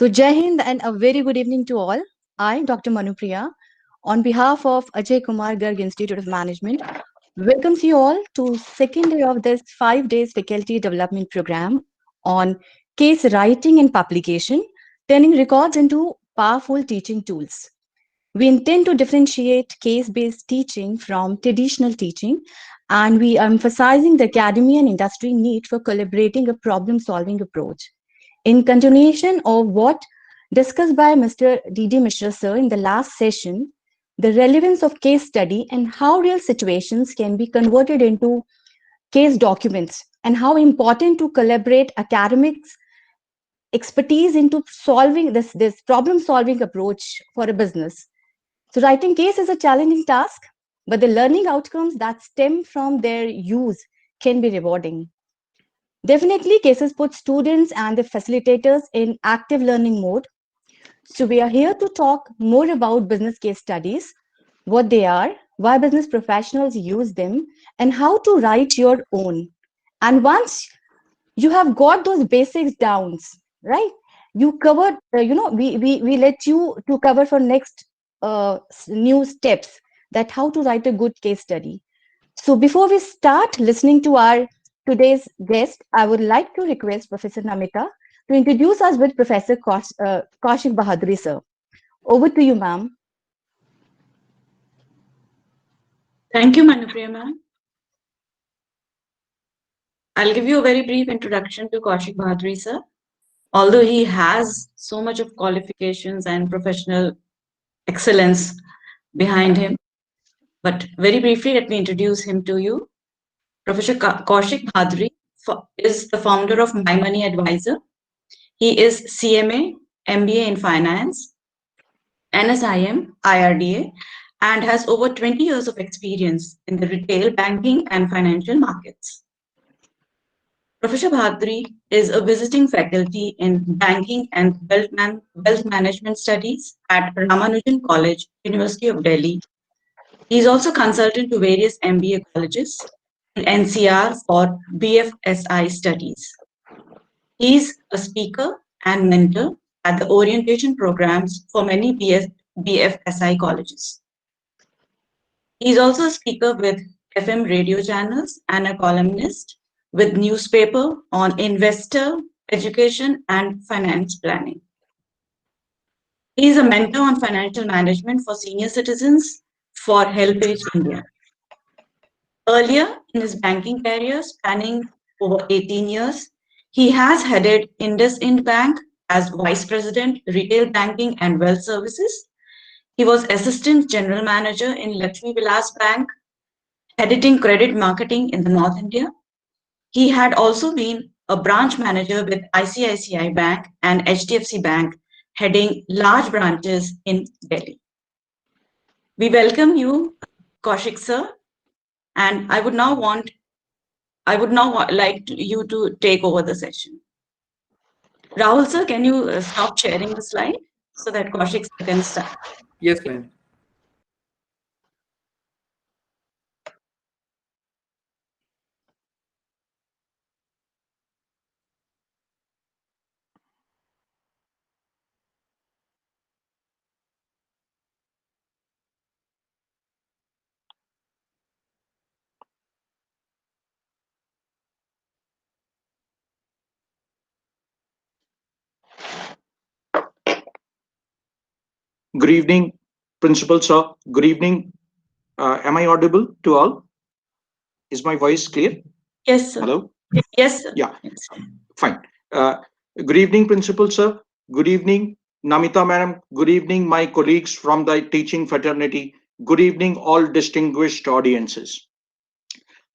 So, Jai Hind and a very good evening to all. I, Dr. Manupriya, on behalf of Ajay Kumar Garg Institute of Management, welcomes you all to second day of this 5 days faculty development program on case writing and publication, turning records into powerful teaching tools. We intend to differentiate case-based teaching from traditional teaching, and we are emphasizing the academy and industry need for collaborating a problem-solving approach. In continuation of what discussed by Mr. D.D. Mishra sir in the last session, the relevance of case study and how real situations can be converted into case documents and how important to collaborate academics expertise into solving this problem solving approach for a business. So writing case is a challenging task, but the learning outcomes that stem from their use can be rewarding. Definitely, cases put students and the facilitators in active learning mode. So we are here to talk more about business case studies, what they are, why business professionals use them, and how to write your own. And once you have got those basics downs, right? You covered, we let you to cover for next new steps that how to write a good case study. So before we start listening to our today's guest, I would like to request Professor Namita to introduce us with Professor Kaushik Bahaduri, sir. Over to you, ma'am. Thank you, Manupriya ma'am. I'll give you a very brief introduction to Kaushik Bahaduri sir. Although he has so much of qualifications and professional excellence behind him, but very briefly, let me introduce him to you. Professor Kaushik Bahaduri is the founder of My Money Advisor. He is CMA, MBA in Finance, NSIM, IRDA, and has over 20 years of experience in the retail, banking, and financial markets. Professor Bhadri is a visiting faculty in Banking and Wealth Management Studies at Ramanujan College, University of Delhi. He is also consultant to various MBA colleges and NCR for BFSI studies. He is a speaker and mentor at the orientation programs for many BFSI colleges. He is also a speaker with FM radio channels and a columnist with newspaper on investor, education, and finance planning. He is a mentor on financial management for senior citizens for HelpAge India. Earlier in his banking career, spanning over 18 years, he has headed IndusInd Bank as Vice President, Retail Banking and Wealth Services. He was Assistant General Manager in Lakshmi Vilas Bank, editing credit marketing in the North India. He had also been a branch manager with ICICI Bank and HDFC Bank, heading large branches in Delhi. We welcome you, Kaushik sir, and I would now like you to take over the session. Rahul sir, can you stop sharing the slide so that Kaushik sir can start? Yes, ma'am. Good evening, Principal Sir. Good evening. Am I audible to all? Is my voice clear? Yes, sir. Hello? Yes, sir. Yeah, Yes. fine. Good evening, Principal Sir. Good evening, Namita Madam. Good evening, my colleagues from the teaching fraternity. Good evening, all distinguished audiences.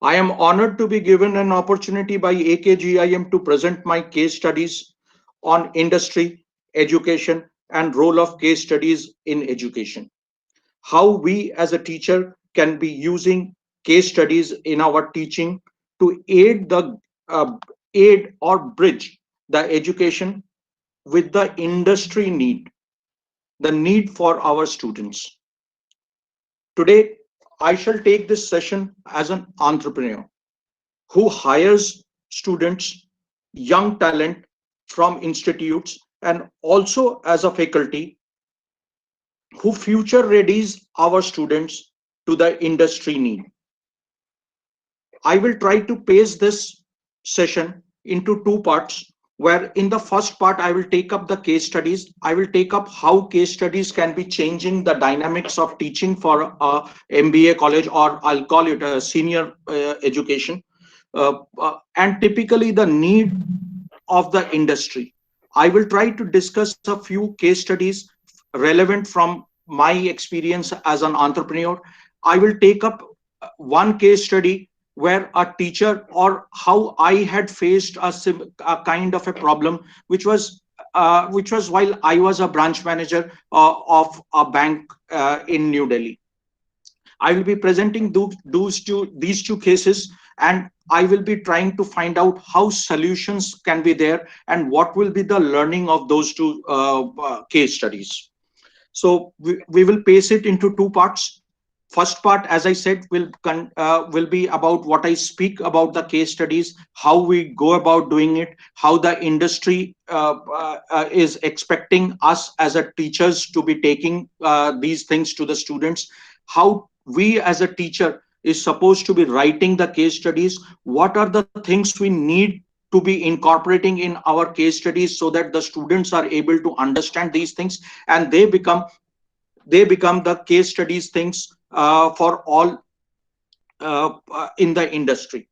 I am honored to be given an opportunity by AKGIM to present my case studies on industry, education, and role of case studies in education. How we as a teacher can be using case studies in our teaching to aid or bridge the education with the industry need, the need for our students. Today, I shall take this session as an entrepreneur who hires students, young talent from institutes and also as a faculty who future readies our students to the industry need. I will try to pace this session into two parts, where in the first part, I will take up the case studies. I will take up how case studies can be changing the dynamics of teaching for a MBA college, or I'll call it a senior education, and typically the need of the industry. I will try to discuss a few case studies relevant from my experience as an entrepreneur. I will take up one case study where a teacher, or how I had faced a kind of a problem, which was while I was a branch manager of a bank in New Delhi. I will be presenting these two cases, and I will be trying to find out how solutions can be there and what will be the learning of those two case studies. So we will pace it into two parts. First part, as I said, will be about what I speak about the case studies, how we go about doing it, how the industry is expecting us as a teachers to be taking these things to the students, how we as a teacher is supposed to be writing the case studies, what are the things we need to be incorporating in our case studies so that the students are able to understand these things, and they become the case studies things for all in the industry.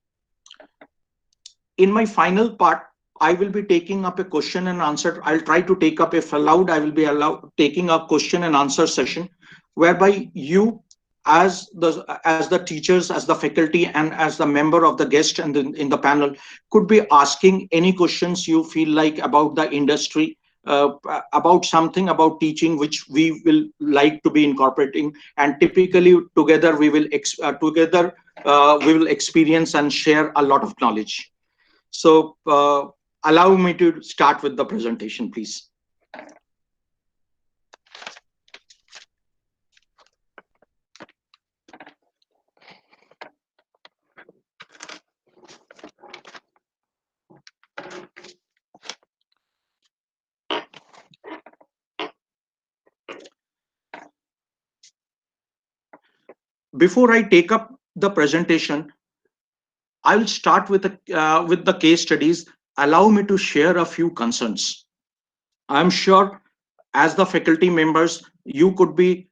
In my final part, I will be taking up a question and answer. I'll try to take up, if allowed, I will be taking a question and answer session, whereby you as the teachers, as the faculty, and as the member of the guest and in the panel could be asking any questions you feel like about the industry, about something about teaching which we will like to be incorporating, and typically together we will experience and share a lot of knowledge. So allow me to start with the presentation, please. Before I take up the presentation, I'll start with the case studies. Allow me to share a few concerns. I'm sure as the faculty members, you could be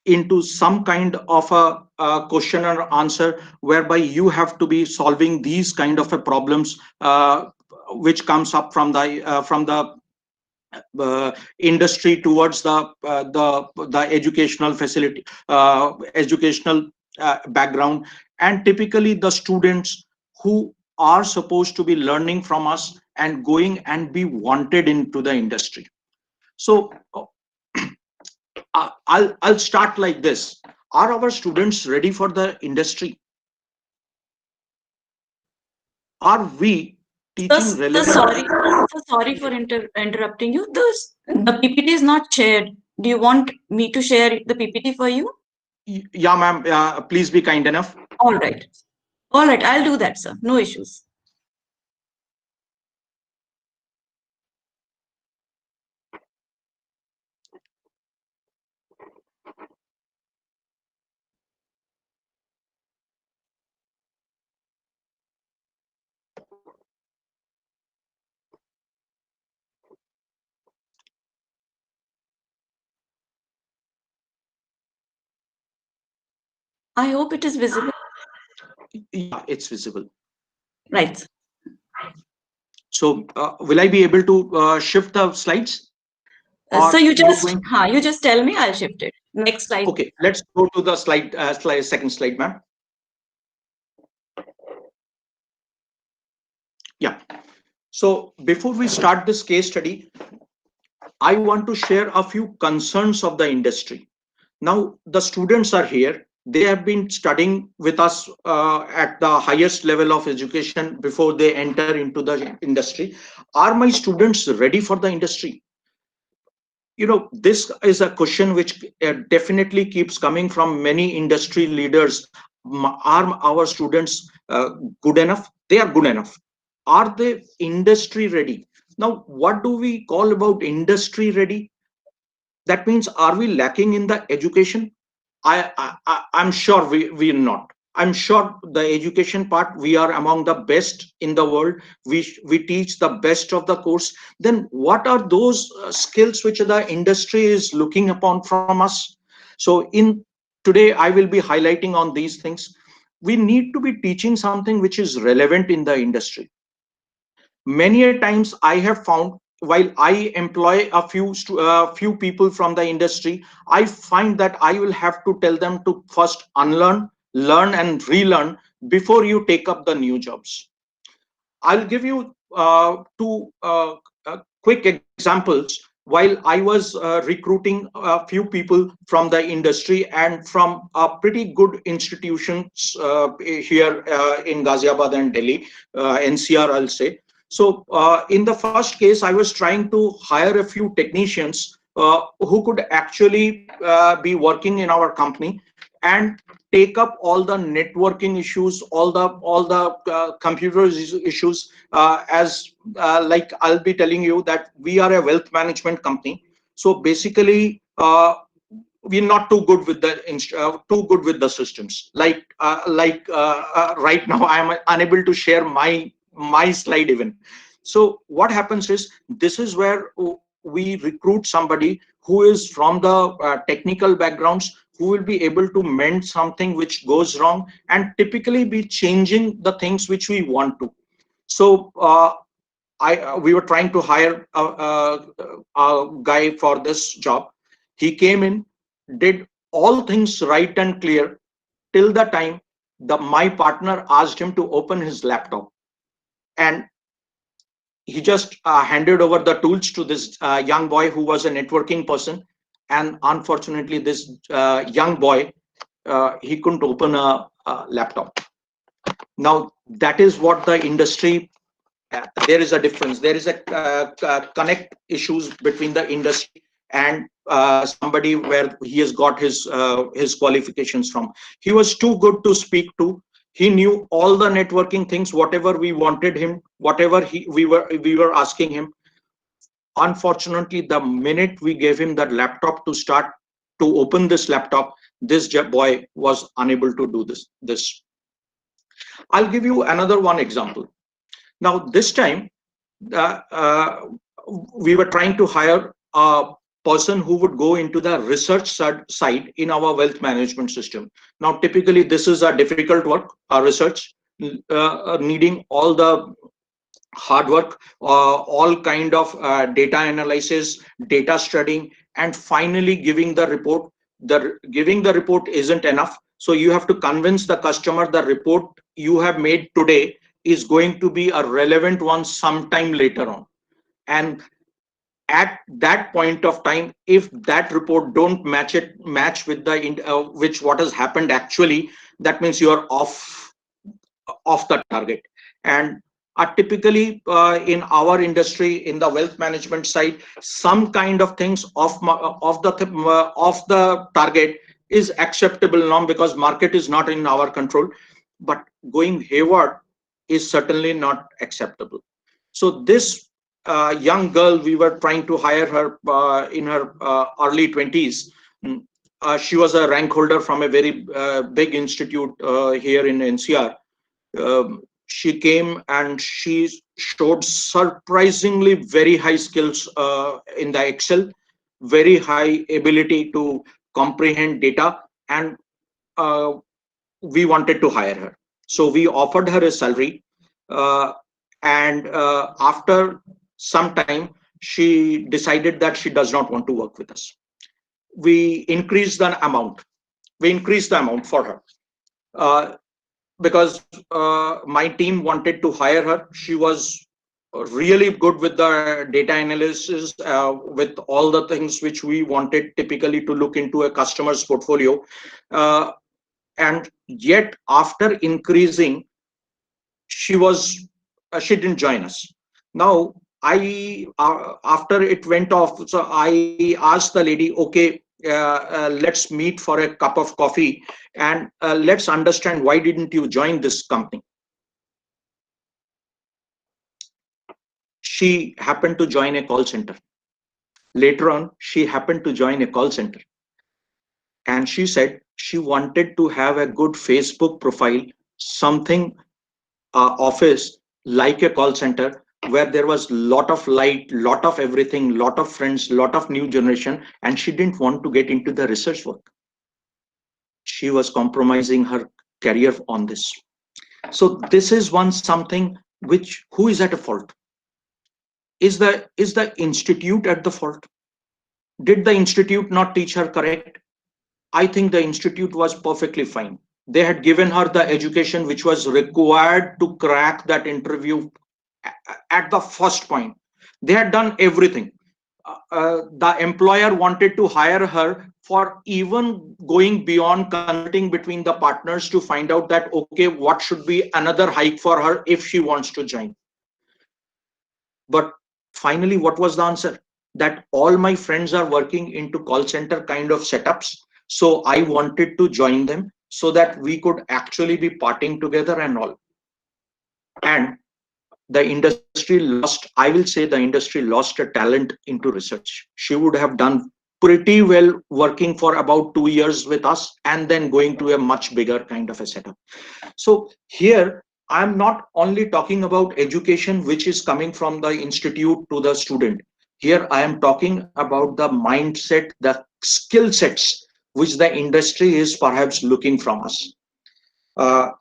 into some kind of a question or answer whereby you have to be solving these kind of problems which comes up from the industry towards the educational facility, educational background, and typically the students who are supposed to be learning from us and going and be wanted into the industry. So I'll start like this. Are our students ready for the industry? Are we teaching relevant? Sorry for interrupting you. The PPT is not shared. Do you want me to share the PPT for you? Yeah, ma'am. Please be kind enough. All right. All right. I'll do that, sir. No issues. I hope it is visible. Yeah, it's visible. Right. So will I be able to shift the slides? So you just tell me, I'll shift it. Next slide. Okay, let's go to the second slide, ma'am. Yeah. So before we start this case study, I want to share a few concerns of the industry. Now, the students are here. They have been studying with us at the highest level of education before they enter into the industry. Are my students ready for the industry? You know, this is a question which definitely keeps coming from many industry leaders. Are our students good enough? They are good enough. Are they industry ready? Now, what do we call about industry ready? That means, are we lacking in the education? I'm sure we're not. I'm sure the education part, we are among the best in the world. We teach the best of the course. Then what are those skills which the industry is looking upon from us? So in today, I will be highlighting on these things. We need to be teaching something which is relevant in the industry. Many a times I have found, while I employ a few people from the industry, I find that I will have to tell them to first unlearn, learn and relearn before you take up the new jobs. I'll give you two quick examples. While I was recruiting a few people from the industry and from pretty good institutions here in Ghaziabad and Delhi, NCR, I'll say. So in the first case, I was trying to hire a few technicians who could actually be working in our company and take up all the networking issues, all the computer issues, as like I'll be telling you that we are a wealth management company. So basically, we're not too good with the systems. Right now, I'm unable to share my slide even. So what happens is, this is where we recruit somebody who is from the technical backgrounds, who will be able to mend something which goes wrong and typically be changing the things which we want to. So we were trying to hire a guy for this job. He came in, did all things right and clear till the time my partner asked him to open his laptop, and he just handed over the tools to this young boy who was a networking person. And unfortunately, this young boy, he couldn't open a laptop. Now, that is what the industry, there is a difference. There is a connect issues between the industry and somebody where he has got his qualifications from. He was too good to speak to. He knew all the networking things, whatever we wanted him, whatever we were asking him. Unfortunately, the minute we gave him that laptop to open this laptop, this boy was unable to do this. I'll give you another one example. Now, this time, we were trying to hire a person who would go into the research side in our wealth management system. Now, typically, this is a difficult work, research, needing all the hard work, all kind of data analysis, data studying, and finally giving the report. Giving the report isn't enough. So you have to convince the customer the report you have made today is going to be a relevant one sometime later on. And at that point of time, if that report don't match with the which what has happened actually, that means you are off the target. And typically in our industry, in the wealth management side, some kind of things of the target is acceptable now, because market is not in our control. But going hayward is certainly not acceptable. So this young girl, we were trying to hire her in her early 20s. She was a rank holder from a very big institute here in NCR. She came and she showed surprisingly very high skills in the Excel, very high ability to comprehend data, and we wanted to hire her. So we offered her a salary, and after some time, she decided that she does not want to work with us. We increased the amount. We increased the amount for her. Because my team wanted to hire her. She was really good with the data analysis, with all the things which we wanted typically to look into a customer's portfolio. And yet, after increasing, she didn't join us. Now, after it went off, so I asked the lady, okay, let's meet for a cup of coffee and let's understand, why didn't you join this company? she happened to join a call center. Later on, she happened to join a call center. And she said she wanted to have a good Facebook profile, something office like a call center where there was lot of light, lot of everything, lot of friends, lot of new generation, and she didn't want to get into the research work. She was compromising her career on this. So this is one something which, who is at a fault? Is the institute at the fault? Did the institute not teach her correct? I think the institute was perfectly fine. They had given her the education which was required to crack that interview at the first point. They had done everything. The employer wanted to hire her for even going beyond consulting between the partners to find out that, okay, what should be another hike for her if she wants to join. But finally, what was the answer? That all my friends are working into call center kind of setups. So I wanted to join them so that we could actually be partying together and all. And the industry lost, I will say the industry lost a talent into research. She would have done pretty well working for about 2 years with us and then going to a much bigger kind of a setup. So here, I'm not only talking about education, which is coming from the institute to the student. Here, I am talking about the mindset, the skill sets, which the industry is perhaps looking from us.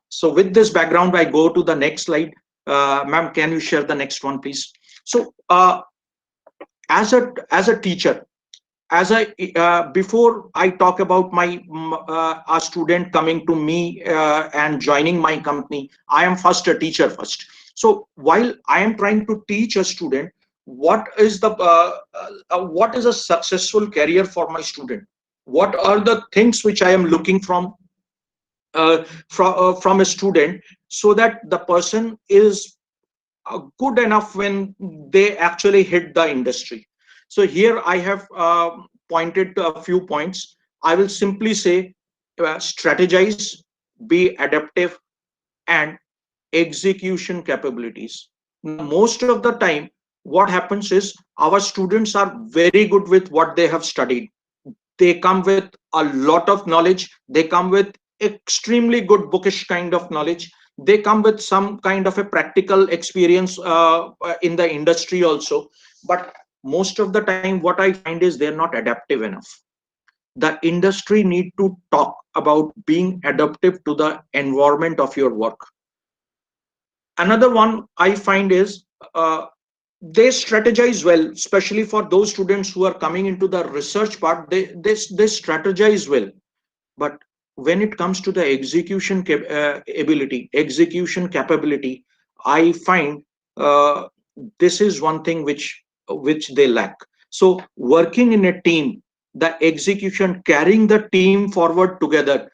So with this background, I go to the next slide. Ma'am, can you share the next one, please? So as a teacher, before I talk about my a student coming to me and joining my company, I am first a teacher first. So while I am trying to teach a student, what is a successful career for my student? What are the things which I am looking from a student, so that the person is good enough when they actually hit the industry? So here I have pointed to a few points. I will simply say strategize, be adaptive, and execution capabilities. Most of the time, what happens is our students are very good with what they have studied. They come with a lot of knowledge. They come with extremely good bookish kind of knowledge. They come with some kind of a practical experience in the industry also. But most of the time, what I find is they're not adaptive enough. The industry need to talk about being adaptive to the environment of your work. Another one I find is they strategize well, especially for those students who are coming into the research part. They strategize well, but when it comes to the execution execution capability, I find this is one thing which they lack. So working in a team, the execution, carrying the team forward together,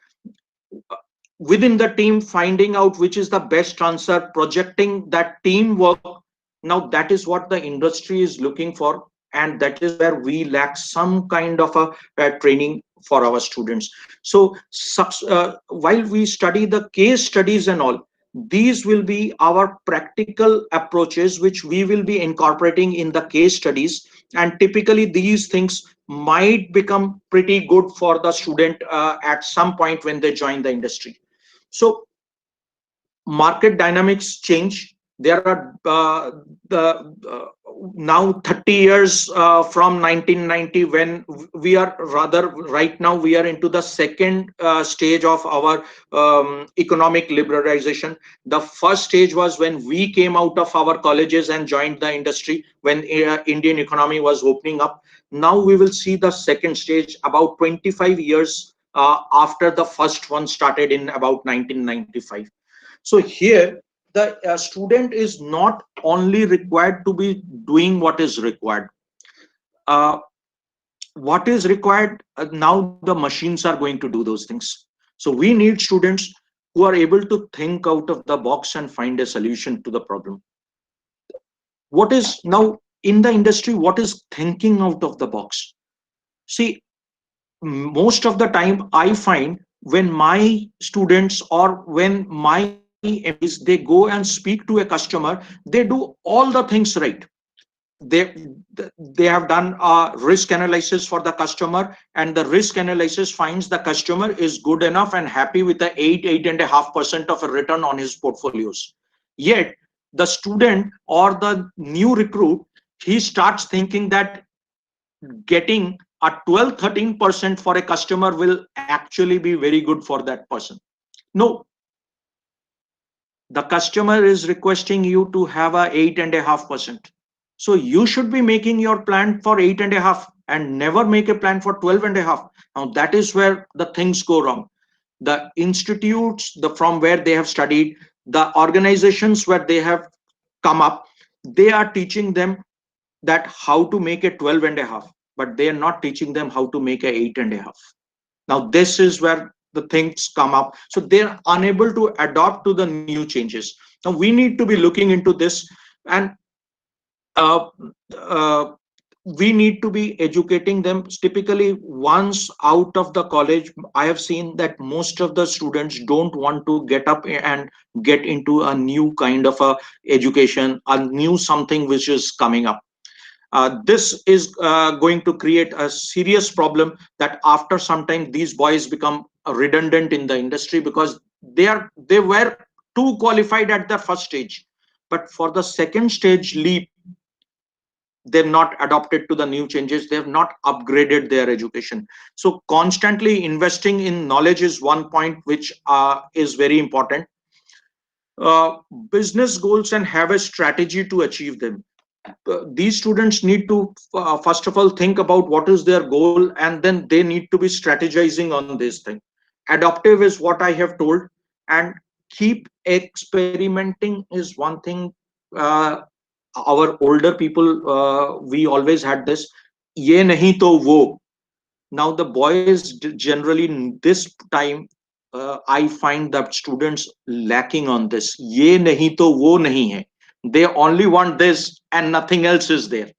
within the team, finding out which is the best answer, projecting that teamwork. Now that is what the industry is looking for, and that is where we lack some kind of a training for our students. So while we study the case studies and all, these will be our practical approaches which we will be incorporating in the case studies, and typically these things might become pretty good for the student at some point when they join the industry. So market dynamics change. There are now 30 years from 1990, when we are rather right now we are into the second stage of our economic liberalization. The first stage was when we came out of our colleges and joined the industry, when Indian economy was opening up. Now we will see the second stage about 25 years after the first one started in about 1995. So here the student is not only required to be doing what is required. What is required now, the machines are going to do those things. So we need students who are able to think out of the box and find a solution to the problem. What is now in the industry, what is thinking out of the box? See, most of the time I find when my students or when my MPs, they go and speak to a customer, they do all the things right. they have done a risk analysis for the customer, and the risk analysis finds the customer is good enough and happy with the 8.5% of a return on his portfolios. Yet the student or the new recruit, he starts thinking that getting a 12-13% for a customer will actually be very good for that person. No, the customer is requesting you to have a 8.5%. So you should be making your plan for 8.5 and never make a plan for 12.5. Now that is where the things go wrong. The institutes, from where they have studied, the organizations where they have come up, they are teaching them that how to make a 12.5, but they are not teaching them how to make a 8.5. Now this is where the things come up. So they're unable to adapt to the new changes. Now we need to be looking into this, and uh, uh, we need to be educating them. Typically once out of the college, I have seen that most of the students don't want to get up and get into a new kind of a education, a new something which is coming up. This is going to create a serious problem, that after some time these boys become redundant in the industry, because they were too qualified at the first stage, but for the second stage leap, they've not adopted to the new changes, they have not upgraded their education. So constantly investing in knowledge is one point which is very important. uh, Business goals and have a strategy to achieve them. These students need to first of all think about what is their goal, and then they need to be strategizing on this thing. Adaptive is what I have told, and keep experimenting is one thing. uh, our older people, we always had this ye nahi to wo. Now the boys generally in this time, I find that students lacking on this ye nahi to wo nahi hai. They only want this and nothing else is there.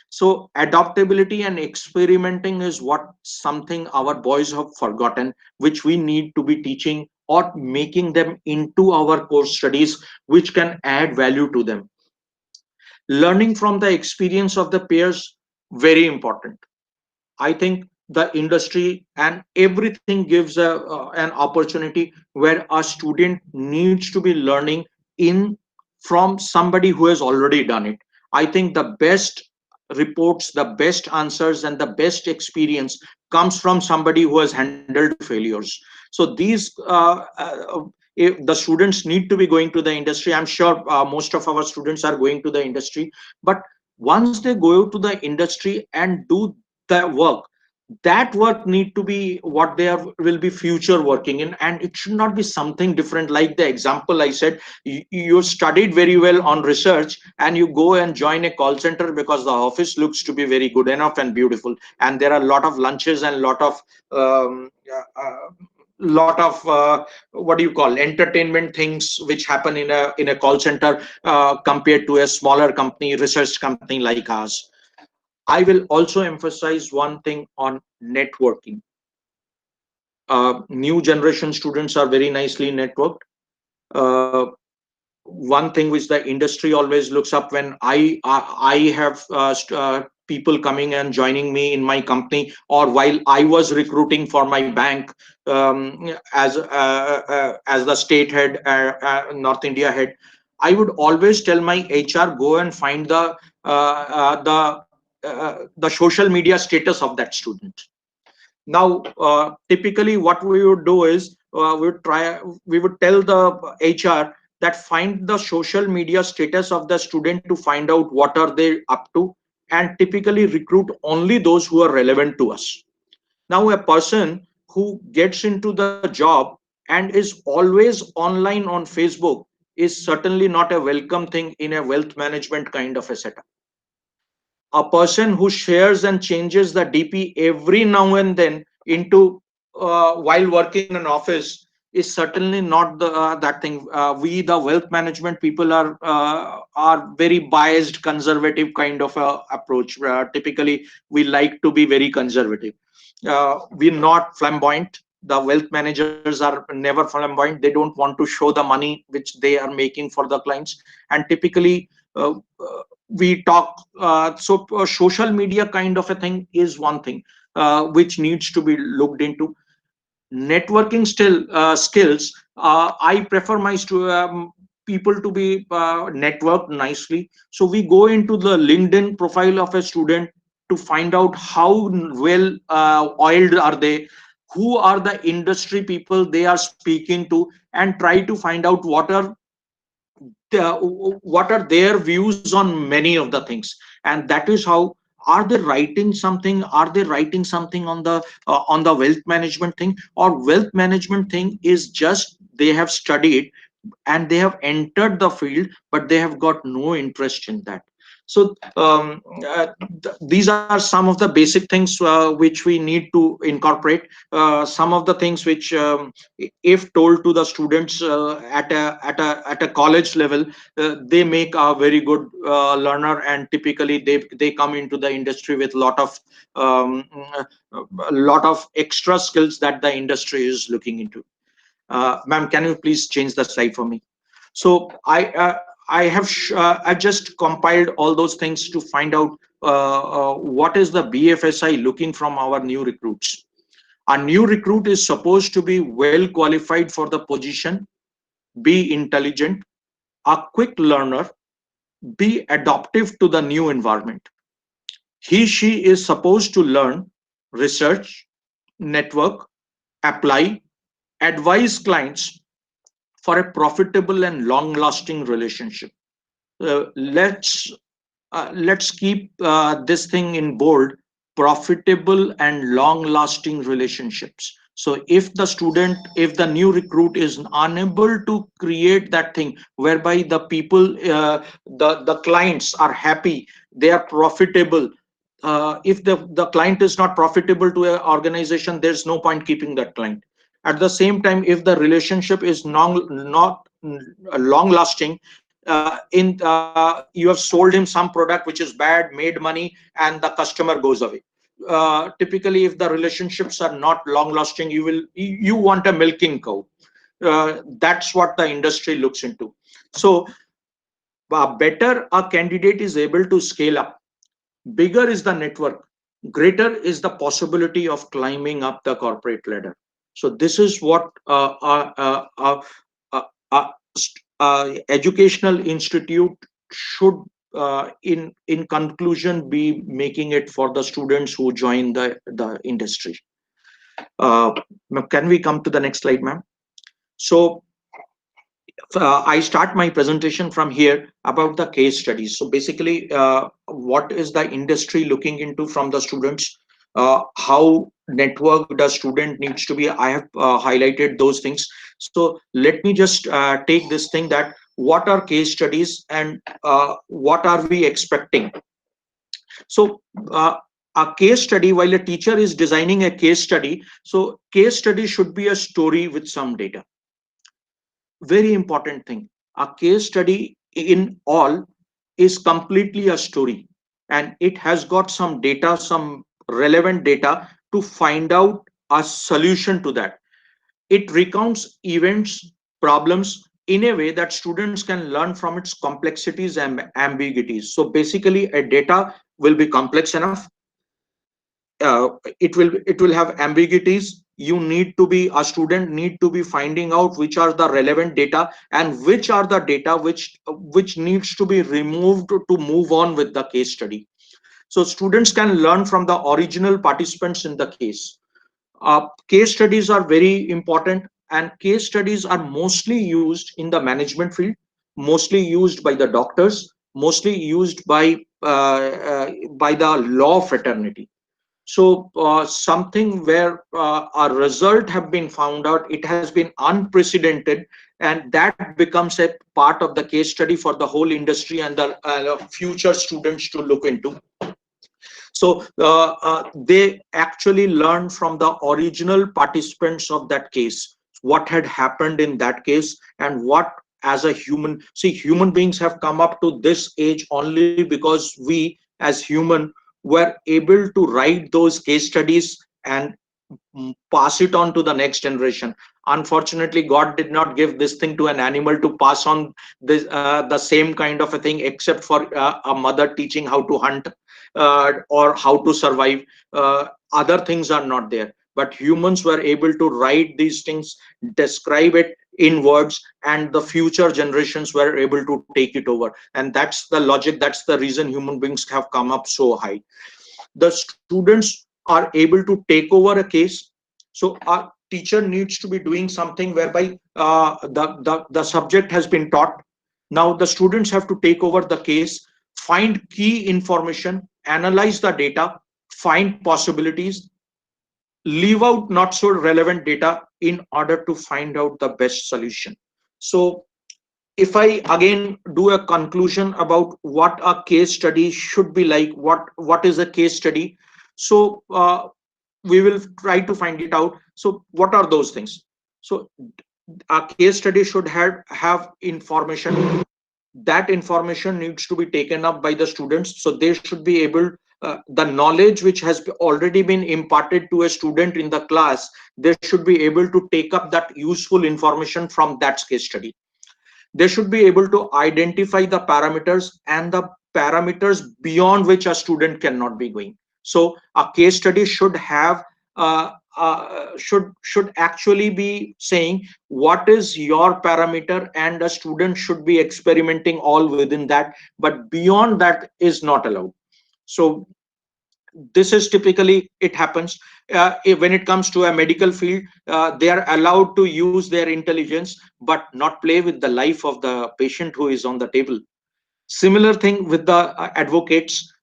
So adaptability and experimenting is what something our boys have forgotten, which we need to be teaching or making them into our course studies, which can add value to them. Learning from the experience of the peers, very important. I think the industry and everything gives an opportunity where a student needs to be learning in from somebody who has already done it. I think the best reports, the best answers, and the best experience comes from somebody who has handled failures. So these if the students need to be going to the industry. I'm sure most of our students are going to the industry, but once they go to the industry and do the work, that work need to be what they are will be future working in, and it should not be something different. Like the example I said, you studied very well on research and you go and join a call center because the office looks to be very good enough and beautiful, and there are a lot of lunches and um, lot of what do you call entertainment things which happen in a call center, compared to a smaller company, research company like ours. I will also emphasize one thing on networking. New generation students are very nicely networked. Uh, One thing which the industry always looks up, when I have people coming and joining me in my company, or while I was recruiting for my bank, as the state head, North India head, I would always tell my HR, go and find the social media status of that student. Now typically what we would do is, we would tell the HR that find the social media status of the student to find out what are they up to, and typically recruit only those who are relevant to us. Now a person who gets into the job and is always online on Facebook is certainly not a welcome thing in a wealth management kind of a setup. A person who shares and changes the DP every now and then into while working in an office is certainly not the that thing. We, the wealth management people, are very biased, conservative kind of approach. Typically, we like to be very conservative. We're not flamboyant. The wealth managers are never flamboyant. They don't want to show the money which they are making for the clients, and typically. Uh, we talk, social media kind of a thing is one thing which needs to be looked into. Networking still skills, I prefer my people to be networked nicely. So we go into the LinkedIn profile of a student to find out how well oiled are they, who are the industry people they are speaking to, and try to find out what are their views on many of the things. And that is how, are they writing something, are they writing something on the wealth management thing, or wealth management thing is just they have studied and they have entered the field but they have got no interest in that. So these are some of the basic things which we need to incorporate. Some of the things which, if told to the students at a college level, they make a very good learner, and typically they come into the industry with um, a lot of extra skills that the industry is looking into. Ma'am, can you please change the slide for me? So I just compiled all those things to find out what is the BFSI looking from our new recruits. A new recruit is supposed to be well qualified for the position, be intelligent, a quick learner, be adaptive to the new environment. She is supposed to learn, research, network, apply, advise clients for a profitable and long lasting relationship. Let's keep this thing in bold: profitable and long lasting relationships. So if the new recruit is unable to create that thing whereby the people, the clients are happy, they are profitable. If the client is not profitable to an organization, there's no point keeping that client. At the same time, if the relationship is not long lasting, you have sold him some product which is bad, made money, and the customer goes away. Typically, if the relationships are not long lasting, you want a milking cow. That's what the industry looks into. So better a candidate is able to scale up, bigger is the network, greater is the possibility of climbing up the corporate ladder. So this is what uh, educational institute should, in conclusion, be making it for the students who join the industry. Can we come to the next slide, ma'am? So I start my presentation from here about the case studies. So basically, what is the industry looking into from the students? How network the student needs to be? I have highlighted those things. So let me just take this thing, that what are case studies and what are we expecting? So a case study, while a teacher is designing a case study, so case study should be a story with some data. Very important thing. A case study in all is completely a story, and it has got some data, some relevant data to find out a solution to that. It recounts events, problems in a way that students can learn from its complexities and ambiguities. So basically, a data will be complex enough. It will have ambiguities. You need to be, a student need to be finding out which are the relevant data and which are the data which needs to be removed to move on with the case study. So students can learn from the original participants in the case. Case studies are very important, and case studies are mostly used in the management field, mostly used by the doctors, mostly used by the law fraternity. So something where a result have been found out, it has been unprecedented, and that becomes a part of the case study for the whole industry and the future students to look into. So they actually learn from the original participants of that case, what had happened in that case, and what, as a human, see, human beings have come up to this age only because we as human were able to write those case studies and pass it on to the next generation. Unfortunately, God did not give this thing to an animal to pass on this the same kind of a thing, except for a mother teaching how to hunt or how to survive. Other things are not there, but humans were able to write these things, describe it in words, and the future generations were able to take it over. And that's the logic, that's the reason human beings have come up so high. The students are able to take over a case. So our teacher needs to be doing something whereby the subject has been taught. Now the students have to take over the case, find key information, analyze the data, find possibilities, leave out not so relevant data in order to find out the best solution. So if I again do a conclusion about what a case study should be like, what is a case study? So we will try to find it out. So what are those things? So a case study should have information. That information needs to be taken up by the students, so they should be able, the knowledge which has already been imparted to a student in the class, they should be able to take up that useful information from that case study. They should be able to identify the parameters and the parameters beyond which a student cannot be going. So a case study should have should actually be saying what is your parameter, and a student should be experimenting all within that, but beyond that is not allowed. So this is typically it happens when it comes to a medical field. They are allowed to use their intelligence but not play with the life of the patient who is on the table. Similar thing with the advocates.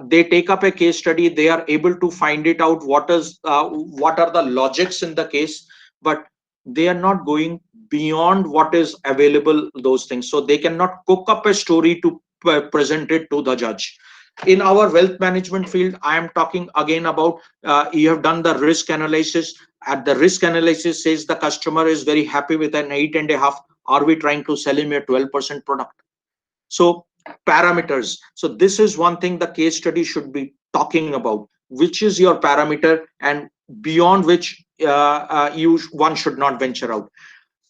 They take up a case study, they are able to find it out what are the logics in the case, but they are not going beyond what is available, those things. So they cannot cook up a story to present it to the judge. In our wealth management field, I am talking again about you have done the risk analysis. At the risk analysis says the customer is very happy with an 8.5. Are we trying to sell him a 12% product? So parameters. So this is one thing the case study should be talking about, which is your parameter and beyond which one should not venture out.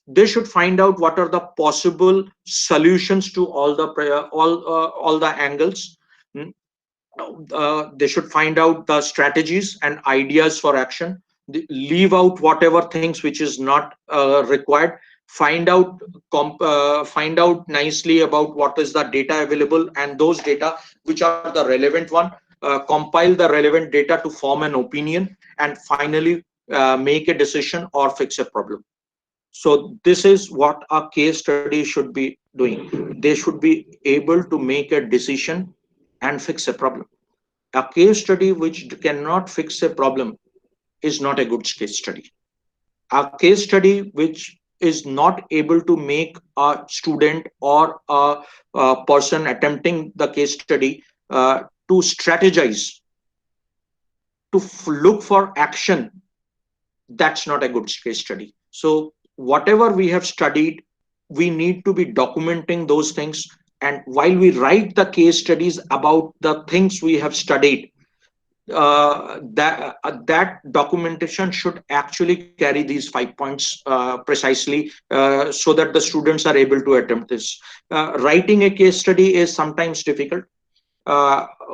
They should find out what are the possible solutions to all the angles. They should find out the strategies and ideas for action. Leave out whatever things which is not required. Find out nicely about what is the data available, and those data which are the relevant one, compile the relevant data to form an opinion, and finally make a decision or fix a problem. So this is what a case study should be doing. They should be able to make a decision and fix a problem. A case study which cannot fix a problem is not a good case study. A case study which is not able to make a student or a person attempting the case study to strategize, to look for action, that's not a good case study. So whatever we have studied, we need to be documenting those things. And while we write the case studies about the things we have studied, that documentation should actually carry these 5 points precisely, so that the students are able to attempt this. Writing a case study is sometimes difficult.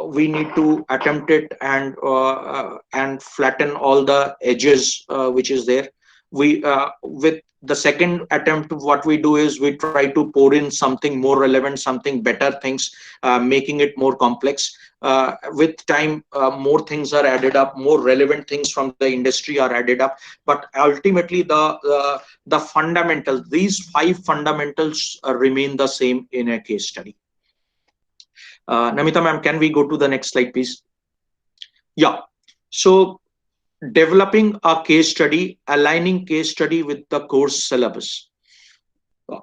We need to attempt it and flatten all the edges which is there. We with the second attempt, what we do is we try to pour in something more relevant, something better things, making it more complex. With time, more things are added up, more relevant things from the industry are added up, but ultimately the fundamentals, these 5 fundamentals remain the same in a case study. Namita ma'am, can we go to the next slide, please? Yeah. So developing a case study, aligning case study with the course syllabus.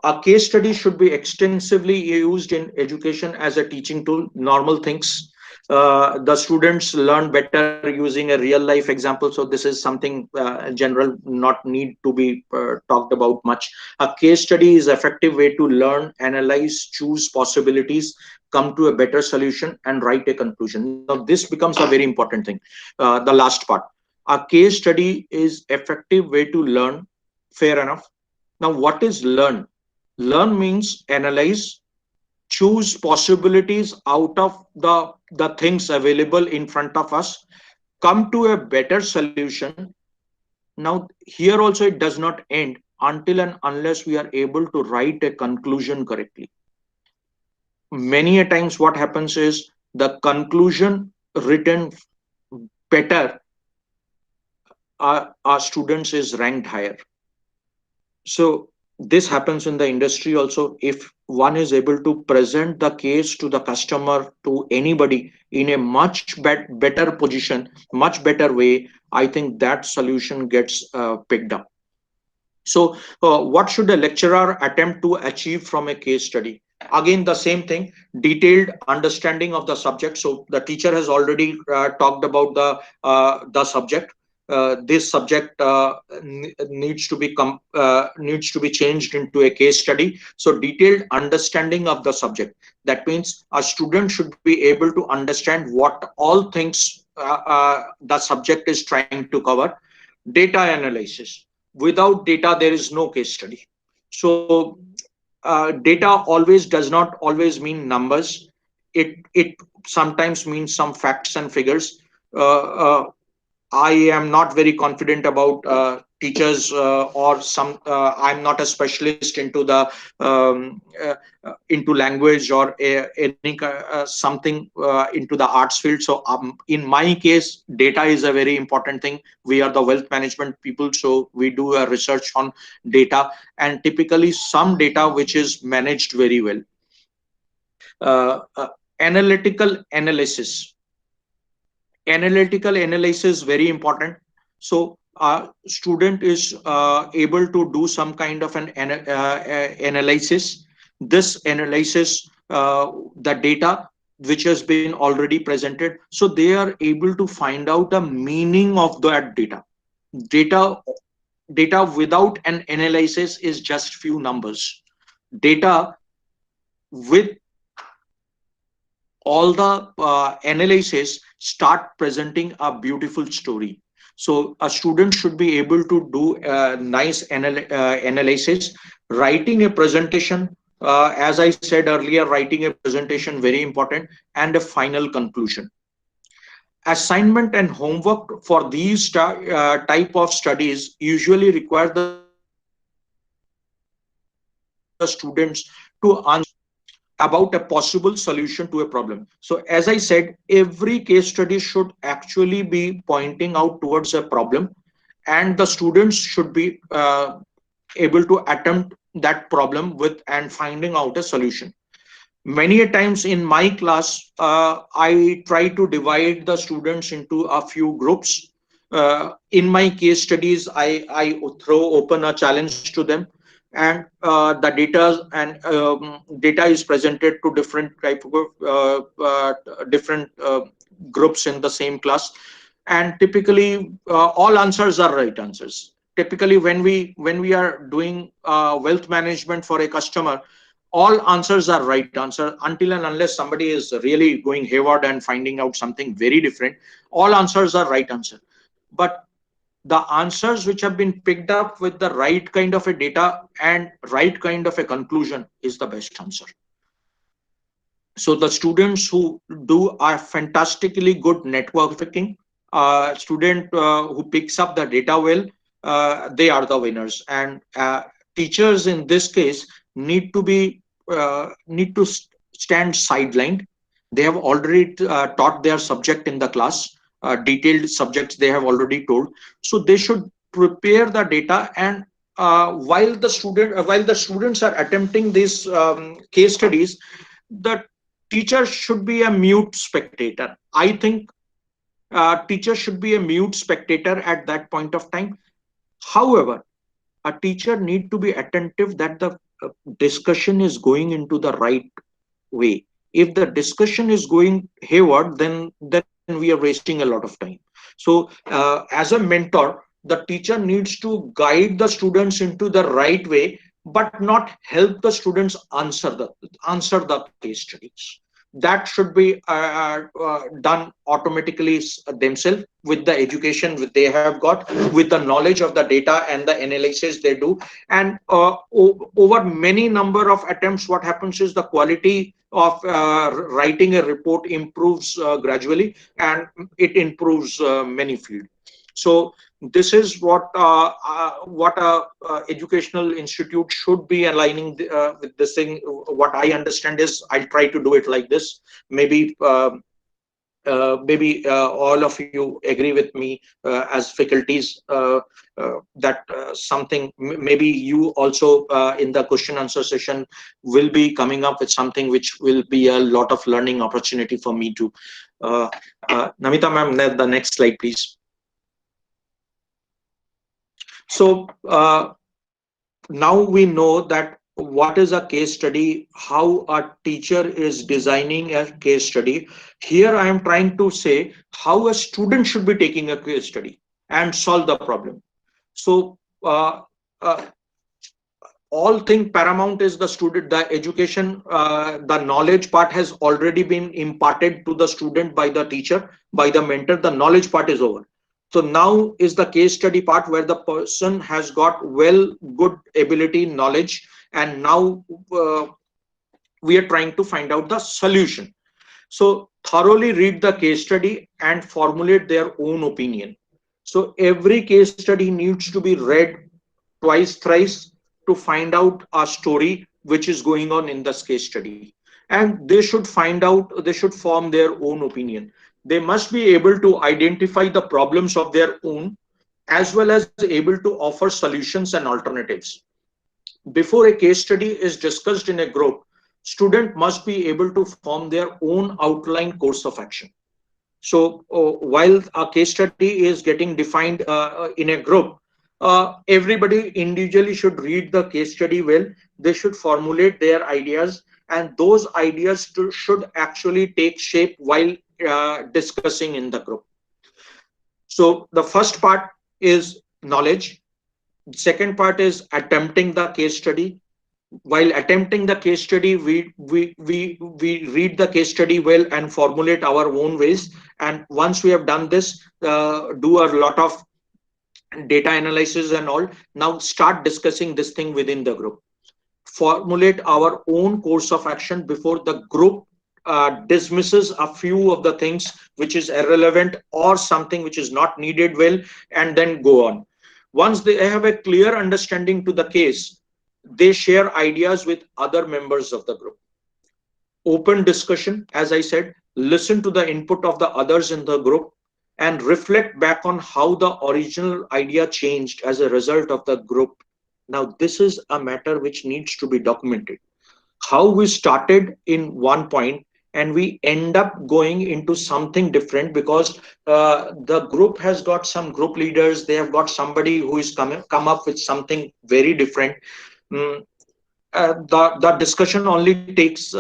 A case study should be extensively used in education as a teaching tool. Normal things. The students learn better using a real life example. So this is something general, not need to be talked about much. A case study is effective way to learn, analyze, choose possibilities, come to a better solution, and write a conclusion. Now this becomes a very important thing. The last part. A case study is effective way to learn. Fair enough. Now, what is learn? Learn means analyze, choose possibilities out of the things available in front of us, come to a better solution. Now, here also it does not end until and unless we are able to write a conclusion correctly. Many a times what happens is the conclusion written better, our students is ranked higher. So this happens in the industry also. If one is able to present the case to the customer, to anybody in a much better position, much better way, I think that solution gets picked up. So what should a lecturer attempt to achieve from a case study? Again, the same thing, detailed understanding of the subject. So the teacher has already talked about the subject. This subject needs to be changed into a case study. So detailed understanding of the subject. That means a student should be able to understand what all things the subject is trying to cover. Data analysis. Without data, there is no case study. So data always does not always mean numbers. It sometimes means some facts and figures. I am not very confident about teachers or some. I'm not a specialist into language or any something into the arts field. So in my case, data is a very important thing. We are the wealth management people, so we do a research on data, and typically some data which is managed very well. Uh, uh, Analytical analysis. Analytical analysis very important. So student is able to do some kind of an analysis. This analysis the data which has been already presented, so they are able to find out the meaning of that data. Data without an analysis is just few numbers. Data with all the analysis start presenting a beautiful story. So a student should be able to do a nice analysis, writing a presentation. As I said earlier, writing a presentation very important, and a final conclusion. Assignment and homework for these type of studies usually require the students to answer about a possible solution to a problem. So as I said, every case study should actually be pointing out towards a problem, and the students should be able to attempt that problem with and finding out a solution. Many a times in my class, I try to divide the students into a few groups. In my case studies, I throw open a challenge to them, and the data is presented to different type of different groups in the same class, and typically all answers are right answers. Typically when we are doing wealth management for a customer, all answers are right answer, until and unless somebody is really going hayward and finding out something very different. All answers are right answer, but the answers which have been picked up with the right kind of a data and right kind of a conclusion is the best answer. So the students who do a fantastically good networking, student who picks up the data well, they are the winners. And teachers in this case need to be stand sidelined. They have already taught their subject in the class. Detailed subjects they have already told, so they should prepare the data. And while the students are attempting these case studies, the teacher should be a mute spectator. I think teacher should be a mute spectator at that point of time. However, a teacher need to be attentive that the discussion is going into the right way. If the discussion is going hayward, then we are wasting a lot of time. So as a mentor, the teacher needs to guide the students into the right way, but not help the students answer the case studies. that should be done automatically themselves with the education which they have got, with the knowledge of the data and the analysis they do. And over many number of attempts, what happens is the quality of writing a report improves gradually, and it improves many fields. So this is what a educational institute should be aligning with this thing. What I understand is I'll try to do it like this. Maybe all of you agree with me as faculties, that something maybe you also in the question answer session will be coming up with something which will be a lot of learning opportunity for me too. Namita ma'am, the next slide please. So now we know that what is a case study, how a teacher is designing a case study. Here I am trying to say how a student should be taking a case study and solve the problem. So uh, all thing paramount is the student, the education, the knowledge part has already been imparted to the student by the teacher, by the mentor. The knowledge part is over. So now is the case study part where the person has got good ability, knowledge, and now we are trying to find out the solution. So thoroughly read the case study and formulate their own opinion. So every case study needs to be read twice, thrice to find out a story which is going on in this case study. And they should form their own opinion. They must be able to identify the problems of their own, as well as able to offer solutions and alternatives. Before a case study is discussed in a group, student must be able to form their own outline course of action. So while a case study is getting defined in a group, everybody individually should read the case study well. They should formulate their ideas, and those ideas should actually take shape while discussing in the group. So the first part is knowledge. Second part is attempting the case study. While attempting the case study, we read the case study well and formulate our own ways. And once we have done this, do a lot of data analysis and all, now start discussing this thing within the group. Formulate our own course of action before the group dismisses a few of the things which is irrelevant or something which is not needed well, and then go on. Once they have a clear understanding to the case, they share ideas with other members of the group. Open discussion, as I said, listen to the input of the others in the group and reflect back on how the original idea changed as a result of the group. Now, this is a matter which needs to be documented. How we started in one point and we end up going into something different because the group has got some group leaders, they have got somebody who is come up with something very different. The discussion only takes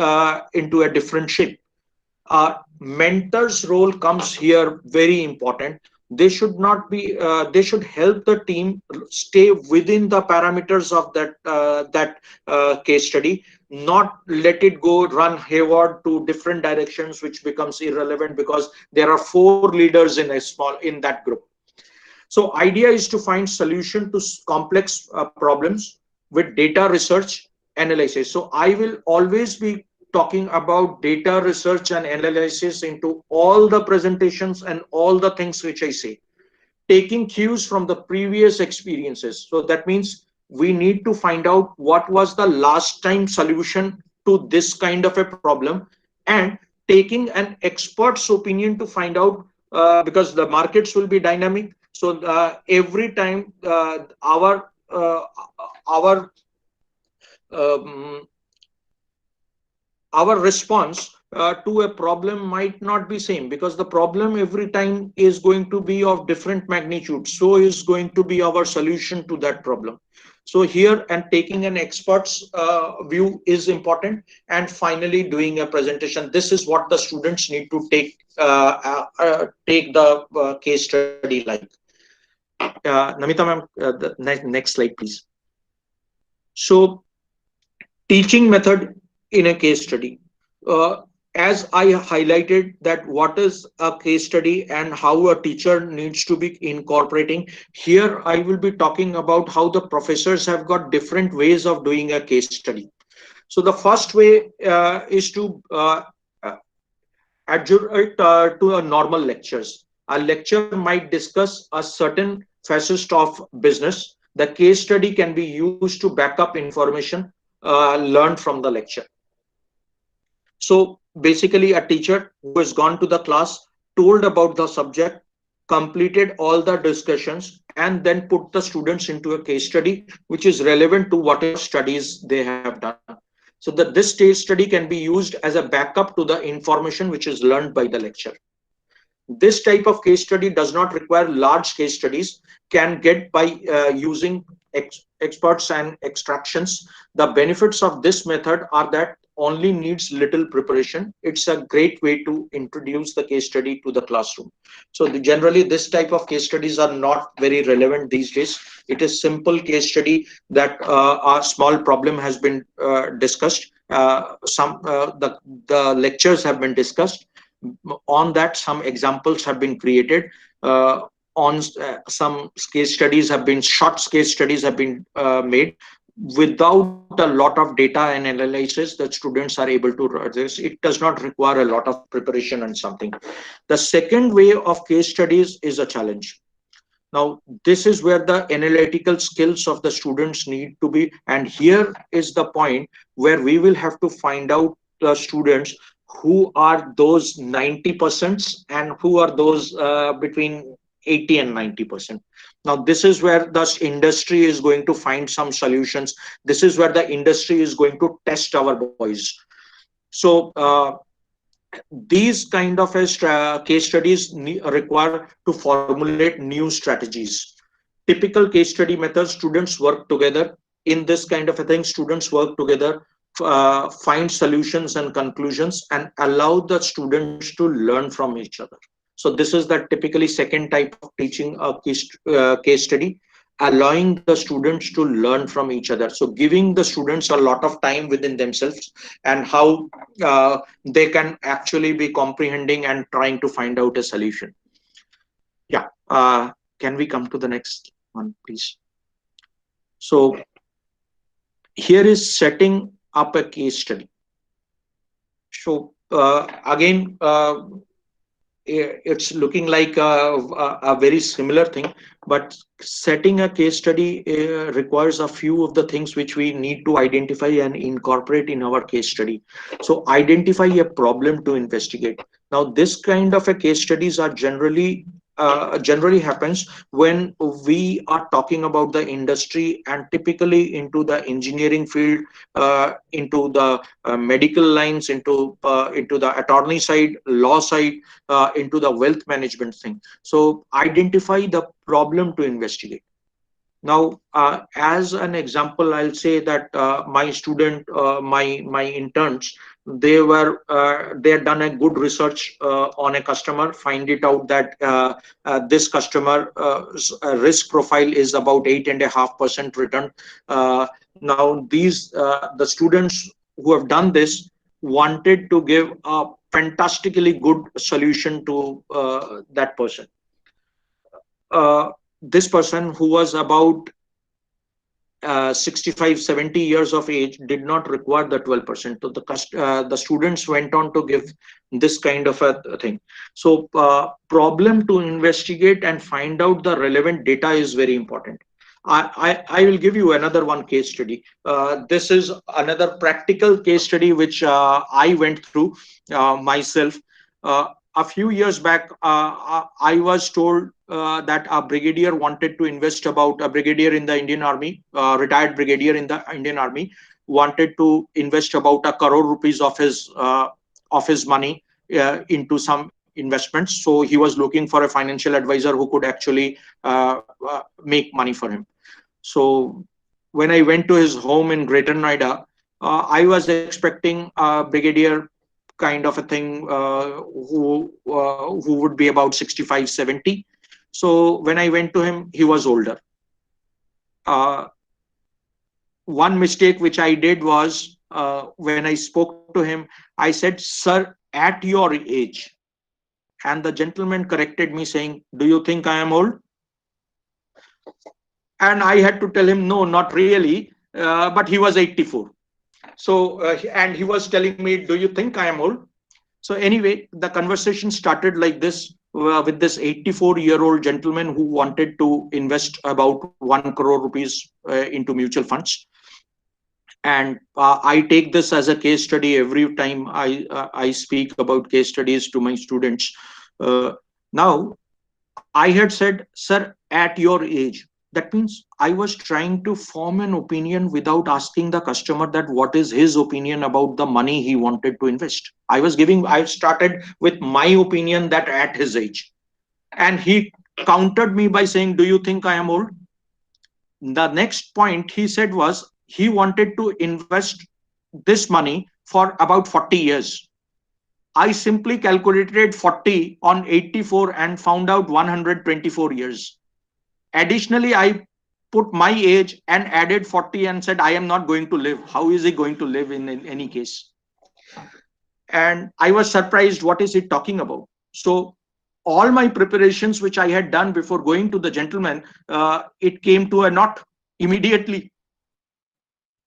into a different shape. Mentor's role comes here very important. They should not be they should help the team stay within the parameters of that case study, not let it go run hayward to different directions, which becomes irrelevant because there are 4 leaders in that group. So idea is to find solution to complex problems with data research analysis. So I will always be talking about data research and analysis into all the presentations and all the things which I say, taking cues from the previous experiences. So that means we need to find out what was the last time solution to this kind of a problem, and taking an expert's opinion to find out, because the markets will be dynamic. So every time our um, our response to a problem might not be same, because the problem every time is going to be of different magnitude. So is going to be our solution to that problem. So here, and taking an expert's view is important. And finally, doing a presentation. This is what the students need to take the case study like. Namita ma'am, the next slide, please. So teaching method in a case study. as I highlighted that what is a case study and how a teacher needs to be incorporating, here I will be talking about how the professors have got different ways of doing a case study. So the first way is to uh, adjure it to a normal lectures. A lecture might discuss a certain facet of business. The case study can be used to back up information learned from the lecture. So basically, a teacher who has gone to the class, told about the subject, completed all the discussions, and then put the students into a case study which is relevant to whatever studies they have done. So that this case study can be used as a backup to the information which is learned by the lecture. This type of case study does not require large case studies, can get by using experts and extractions. The benefits of this method are that only needs little preparation. It's a great way to introduce the case study to the classroom. So generally this type of case studies are not very relevant these days. It is simple case study that a small problem has been discussed. The lectures have been discussed. On that, some examples have been created. On some case studies have been short case studies have been made without a lot of data and analysis that students are able to run this. It does not require a lot of preparation and something. The second way of case studies is a challenge. Now, this is where the analytical skills of the students need to be. And here is the point where we will have to find out the students who are those 90% and who are those between 80 and 90%. Now, this is where the industry is going to find some solutions. This is where the industry is going to test our boys. So, these kind of case studies require to formulate new strategies. Typical case study methods, students work together. In this kind of a thing, students work together, find solutions and conclusions, and allow the students to learn from each other. So this is the typically second type of teaching a case study, allowing the students to learn from each other. So giving the students a lot of time within themselves and how they can actually be comprehending and trying to find out a solution. Yeah. Can we come to the next one, please? So here is setting up a case study. So again, it's looking like a very similar thing, but setting a case study requires a few of the things which we need to identify and incorporate in our case study. So identify a problem to investigate. Now, this kind of a case studies are generally happens when we are talking about the industry and typically into the engineering field, into the medical lines, into the attorney side, law side, into the wealth management thing. So identify the problem to investigate. Now, as an example, I'll say that my student, my interns, they had done a good research on a customer, find it out that this customer risk profile is about 8.5% return. Now, the students who have done this wanted to give a fantastically good solution to that person. This person who was about 65, 70 years of age did not require the 12%. So the students went on to give this kind of a thing. So problem to investigate and find out the relevant data is very important. I will give you another one case study. This is another practical case study which I went through myself. A few years back, I was told that a brigadier wanted to invest about a brigadier in the Indian Army, retired brigadier in the Indian Army, wanted to invest about 1 crore rupees of his money into some investments. So he was looking for a financial advisor who could actually make money for him. So when I went to his home in Greater Noida, I was expecting a brigadier kind of a thing who would be about 65, 70. So when I went to him, he was older. One mistake which I did was when I spoke to him, I said, "Sir, at your age. And the gentleman corrected me saying, do you think I am old? And I had to tell him, no, not really. But he was 84. So, and he was telling me, do you think I am old? So anyway, the conversation started like this, with this 84-year-old gentleman who wanted to invest about 1 crore rupees into mutual funds. And I take this as a case study every time I speak about case studies to my students. Now, I had said, sir, at your age. That means I was trying to form an opinion without asking the customer that what is his opinion about the money he wanted to invest. I started with my opinion that at his age. And he countered me by saying, do you think I am old? The next point he said was he wanted to invest this money for about 40 years. I simply calculated 40 on 84 and found out 124 years. Additionally, I put my age and added 40 and said, I am not going to live. How is he going to live in any case? And I was surprised, what is he talking about? So all my preparations, which I had done before going to the gentleman, it came to a knot immediately.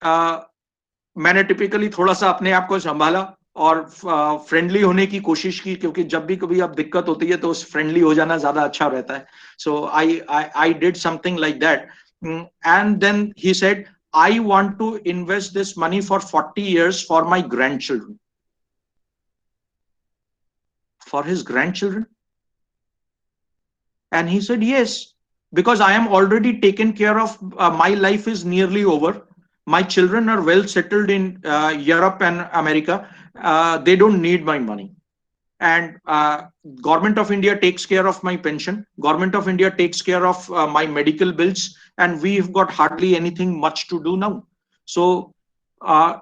मैंने typically थोड़ा सा अपने आप को संभाला और friendly होने की कोशिश की, क्योंकि जब भी कभी अब दिक्कत होती है तो फ्रेंडली हो जाना ज्यादा अच्छा रहता है. So I did something like that, and then he said, I want to invest this money for 40 years for my grandchildren. For his grandchildren? And he said, yes, because I am already taken care of. My life is nearly over. My children are well settled in Europe and America. They don't need my money. And Government of India takes care of my pension. Government of India takes care of my medical bills. And we've got hardly anything much to do now. So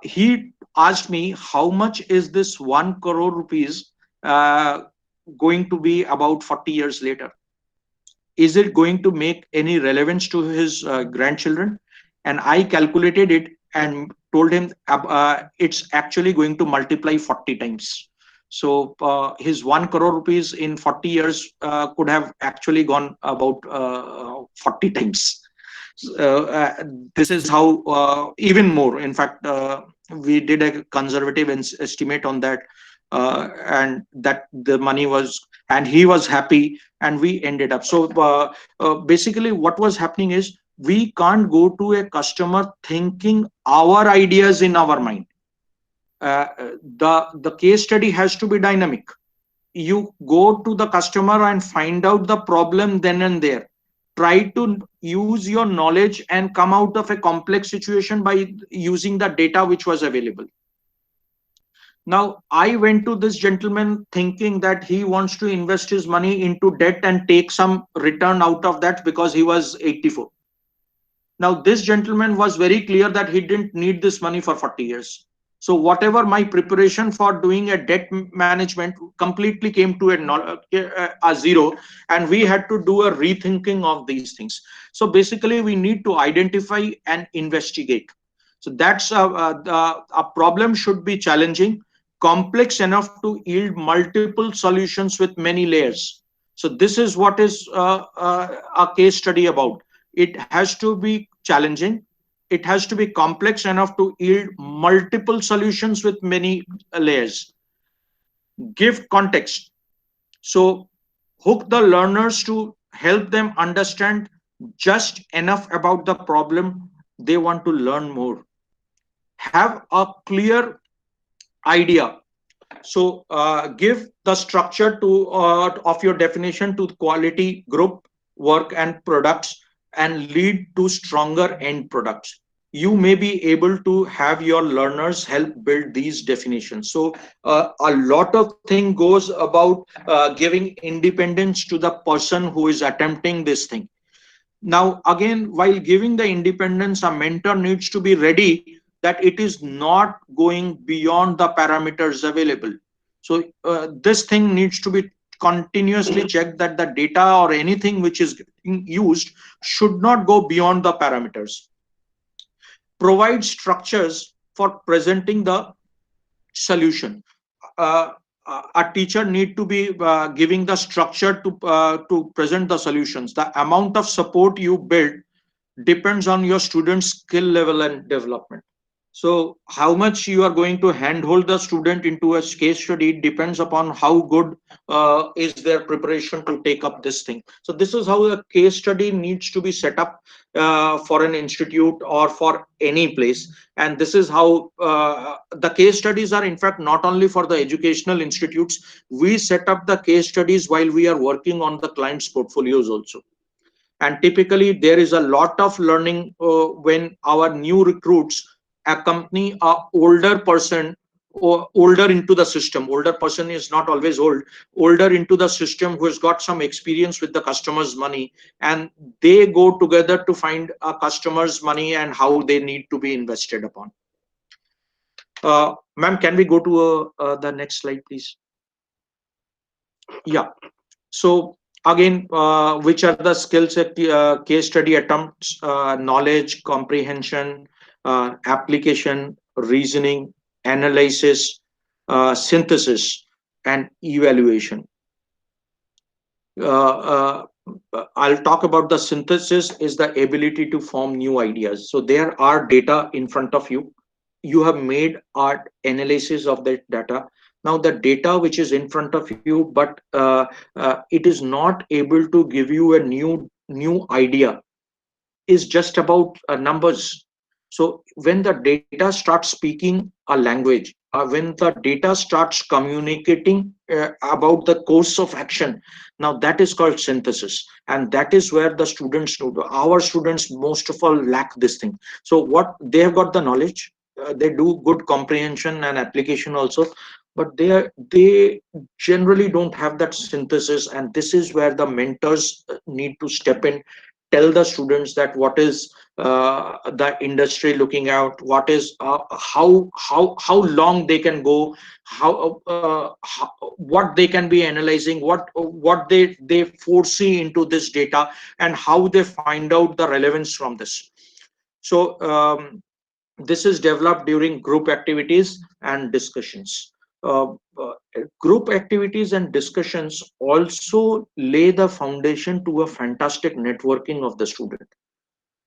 he asked me, how much is this 1 crore rupees going to be about 40 years later? Is it going to make any relevance to his grandchildren? And I calculated it and told him it's actually going to multiply 40 times. So his 1 crore rupees in 40 years could have actually gone about 40 times. This is how, even more. In fact, we did a conservative estimate on that, and that the money was, and he was happy, and we ended up. So basically what was happening is, we can't go to a customer thinking our ideas in our mind. The case study has to be dynamic. You go to the customer and find out the problem then and there. Try to use your knowledge and come out of a complex situation by using the data which was available. Now, I went to this gentleman thinking that he wants to invest his money into debt and take some return out of that because he was 84. Now, this gentleman was very clear that he didn't need this money for 40 years. So whatever my preparation for doing a debt management completely came to a zero, and we had to do a rethinking of these things. So basically, we need to identify and investigate. So that's a problem should be challenging, complex enough to yield multiple solutions with many layers. So this is what is a case study about. It has to be challenging. It has to be complex enough to yield multiple solutions with many layers. Give context. So hook the learners to help them understand just enough about the problem they want to learn more. Have a clear idea. So give the structure to of your definition to quality, group, work, and products, and lead to stronger end products. You may be able to have your learners help build these definitions. So a lot of thing goes about giving independence to the person who is attempting this thing. Now, again, while giving the independence, a mentor needs to be ready that it is not going beyond the parameters available. So this thing needs to be continuously checked, that the data or anything which is used should not go beyond the parameters. Provide structures for presenting the solution. a teacher need to be giving the structure to present the solutions. The amount of support you build depends on your students' skill level and development. So how much you are going to handhold the student into a case study depends upon how good is their preparation to take up this thing. So this is how a case study needs to be set up for an institute or for any place. And this is how the case studies are, in fact, not only for the educational institutes. We set up the case studies while we are working on the client's portfolios also. And typically there is a lot of learning when our new recruits accompany a older person, or older into the system. Older person is not always old. Older into the system, who has got some experience with the customer's money, and they go together to find a customer's money and how they need to be invested upon. Ma'am, can we go to the next slide, please? Yeah. So again, which are the skills at case study attempts? Knowledge, comprehension, application, reasoning, analysis, synthesis, and evaluation. I'll talk about the synthesis is the ability to form new ideas. So there are data in front of you. You have made art analysis of that data. Now the data which is in front of you, but it is not able to give you a new idea, is just about numbers. So when the data starts speaking a language, when the data starts communicating about the course of action, now that is called synthesis. And that is where the students, our students most of all lack this thing. So what they have got the knowledge, they do good comprehension and application also, but they generally don't have that synthesis. And this is where the mentors need to step in, tell the students that what is the industry looking out, what is how long they can go, what they can be analyzing, what they foresee into this data, and how they find out the relevance from this. So this is developed during group activities and discussions. uh, uh, Group activities and discussions also lay the foundation to a fantastic networking of the student.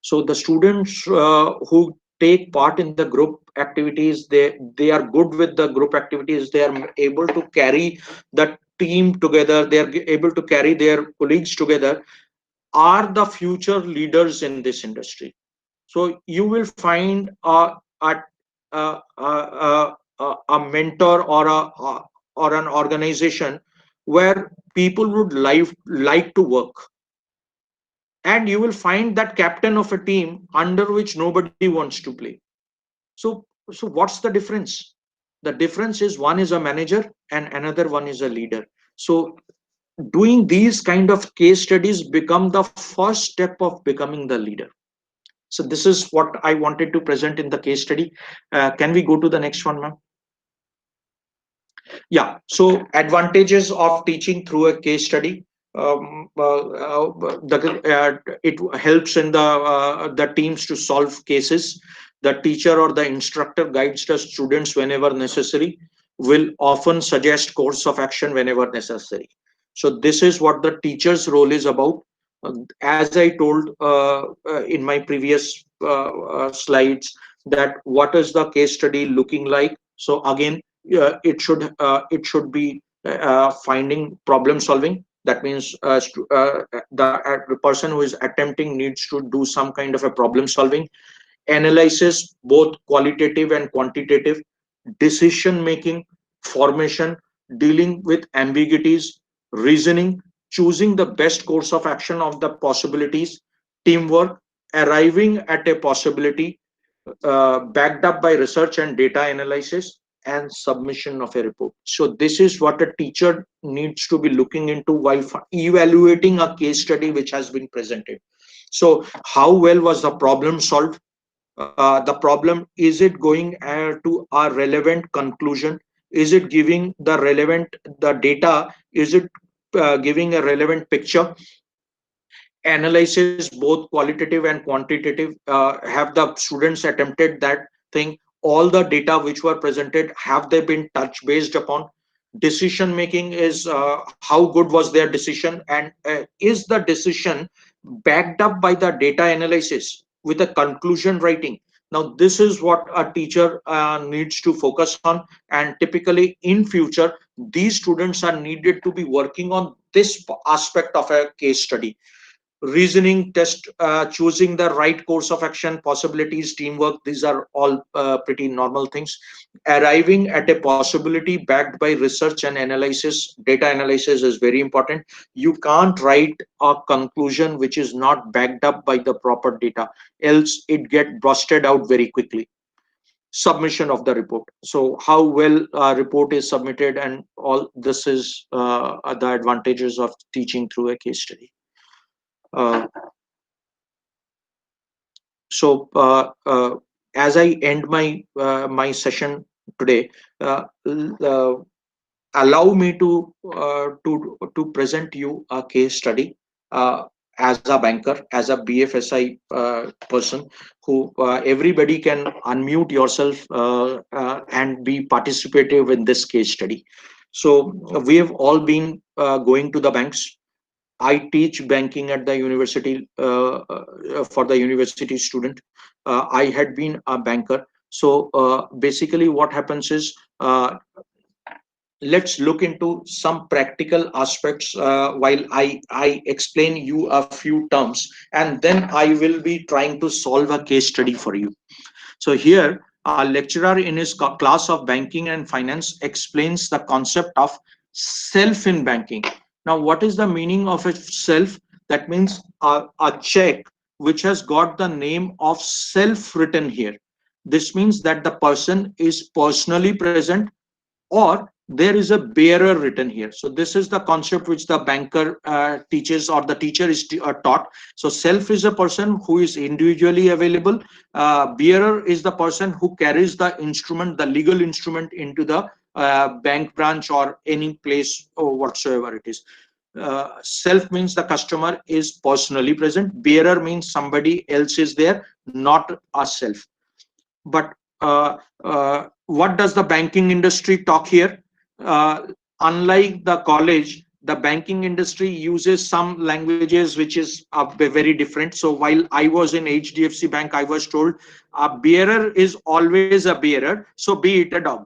So the students who take part in the group activities, they are good with the group activities, they are able to carry the team together, they are able to carry their colleagues together, are the future leaders in this industry. So you will find a mentor or an organization where people would like to work, and you will find that captain of a team under which nobody wants to play. So what's the difference? The difference is one is a manager and another one is a leader. So doing these kind of case studies become the first step of becoming the leader. So this is what I wanted to present in the case study. Can we go to the next one, ma'am? Yeah. So advantages of teaching through a case study. It helps in the teams to solve cases. The teacher or the instructor guides the students whenever necessary, will often suggest course of action whenever necessary. So this is what the teacher's role is about. As I told in my previous slides, that what is the case study looking like. So again, it should be finding problem solving. That means the person who is attempting needs to do some kind of a problem solving, analysis, both qualitative and quantitative, decision making, formation, dealing with ambiguities, reasoning, choosing the best course of action of the possibilities, teamwork, arriving at a possibility, backed up by research and data analysis, and submission of a report. So this is what a teacher needs to be looking into while evaluating a case study which has been presented. So how well was the problem solved? The problem, is it going to a relevant conclusion? Is it giving the data? Is it giving a relevant picture? Analysis, both qualitative and quantitative. Have the students attempted that thing? All the data which were presented, have they been touch based upon? Decision making is how good was their decision, and is the decision backed up by the data analysis with a conclusion writing. Now this is what a teacher needs to focus on, and typically in future these students are needed to be working on this aspect of a case study. Reasoning test, choosing the right course of action, possibilities, teamwork, these are all pretty normal things. Arriving at a possibility backed by research and analysis, data analysis is very important. You can't write a conclusion which is not backed up by the proper data, else it get busted out very quickly. Submission of the report, so how well a report is submitted, and all this is the advantages of teaching through a case study. uh, So, as I end my session today, uh, allow me to present you a case study as a banker, as a BFSI person, who everybody can unmute yourself and be participative in this case study. So we have all been going to the banks. I teach banking at the university for the university student. I had been a banker. So basically, what happens is, let's look into some practical aspects while I explain you a few terms, and then I will be trying to solve a case study for you. So here, a lecturer in his class of banking and finance explains the concept of self in banking. Now, what is the meaning of a self? That means a check which has got the name of self written here. This means that the person is personally present, or there is a bearer written here. So this is the concept which the banker teaches, or the teacher is taught. So self is a person who is individually available. Bearer is the person who carries the instrument, the legal instrument, into the bank branch or any place or whatsoever it is. Self means the customer is personally present. Bearer means somebody else is there, not a self. But what does the banking industry talk here? Unlike the college, the banking industry uses some languages which is very different. So while I was in HDFC Bank, I was told a bearer is always a bearer, so be it a dog.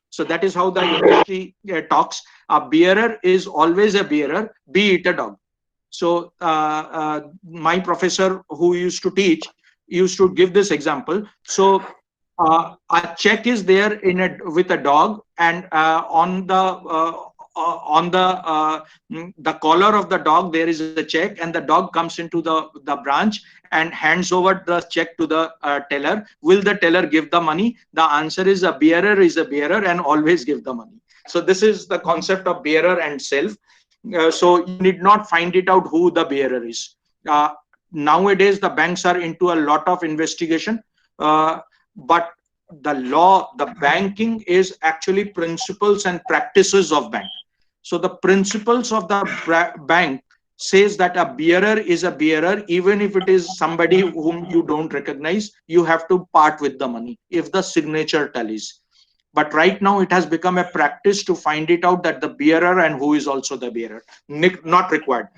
So that is how the industry talks. A bearer is always a bearer, be it a dog. So my professor who used to teach used to give this example. So a check is there in a with a dog, and on the collar of the dog there is a check, and the dog comes into the branch and hands over the check to the teller. Will the teller give the money? The answer is a bearer is a bearer and always give the money. So this is the concept of bearer and self. So you need not find it out who the bearer is. Nowadays the banks are into a lot of investigation, but the law, the banking is actually principles and practices of bank. So the principles of the bank says that a bearer is a bearer. Even if it is somebody whom you don't recognize, you have to part with the money if the signature tallies. But right now it has become a practice to find it out that the bearer and who is also the bearer, not required.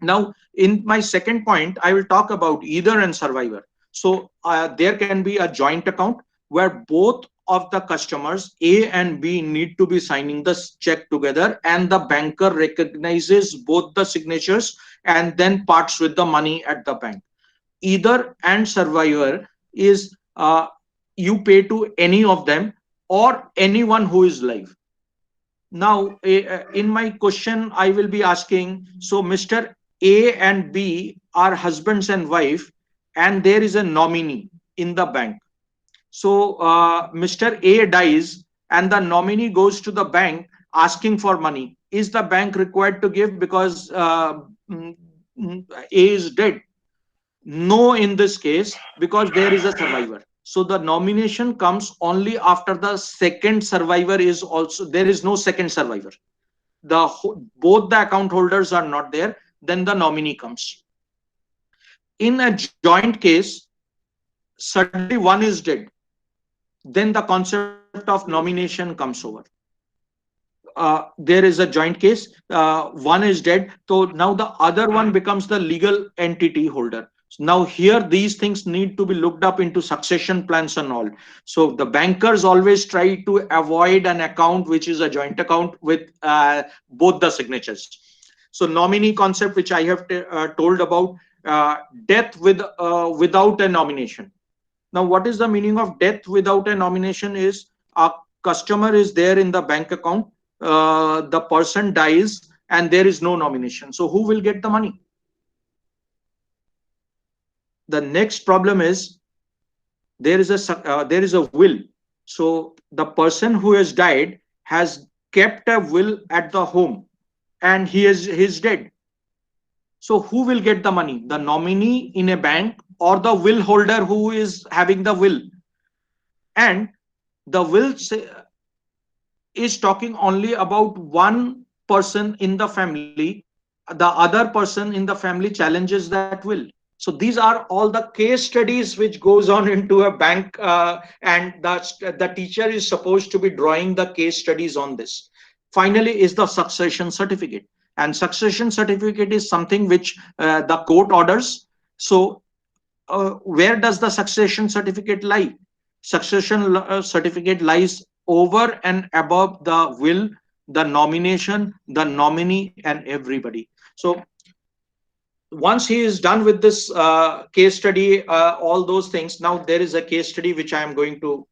Now, in my second point, I will talk about either and survivor. So there can be a joint account where both of the customers A and B need to be signing this check together, and the banker recognizes both the signatures and then parts with the money at the bank. Either and survivor is you pay to any of them or anyone who is live. Now, in my question, I will be asking, so Mr. A and B are husbands and wife, and there is a nominee in the bank. So Mr. A dies, and the nominee goes to the bank asking for money. Is the bank required to give because A is dead? No, in this case, because there is a survivor. So the nomination comes only after the second survivor is also there. Is no second survivor. Both the account holders are not there. Then the nominee comes. In a joint case, suddenly one is dead. Then the concept of nomination comes over. there is a joint case, one is dead, so now the other one becomes the legal entity holder. Now here these things need to be looked up into succession plans and all. So the bankers always try to avoid an account which is a joint account with both the signatures. So nominee concept, which I have told about, death without a nomination. Now what is the meaning of death without a nomination? Is a customer is there in the bank account, the person dies and there is no nomination, so who will get the money? The next problem is there is a will. So the person who has died has kept a will at the home and he's dead. So who will get the money? The nominee in a bank or the will holder who is having the will? And the will is talking only about one person in the family. The other person in the family challenges that will. So these are all the case studies which goes on into a bank, and the teacher is supposed to be drawing the case studies on this. Finally is the succession certificate, and succession certificate is something which the court orders. So where does the succession certificate lie? Succession certificate lies over and above the will, the nomination, the nominee, and everybody. So once he is done with this case study, all those things, now there is a case study which I am going to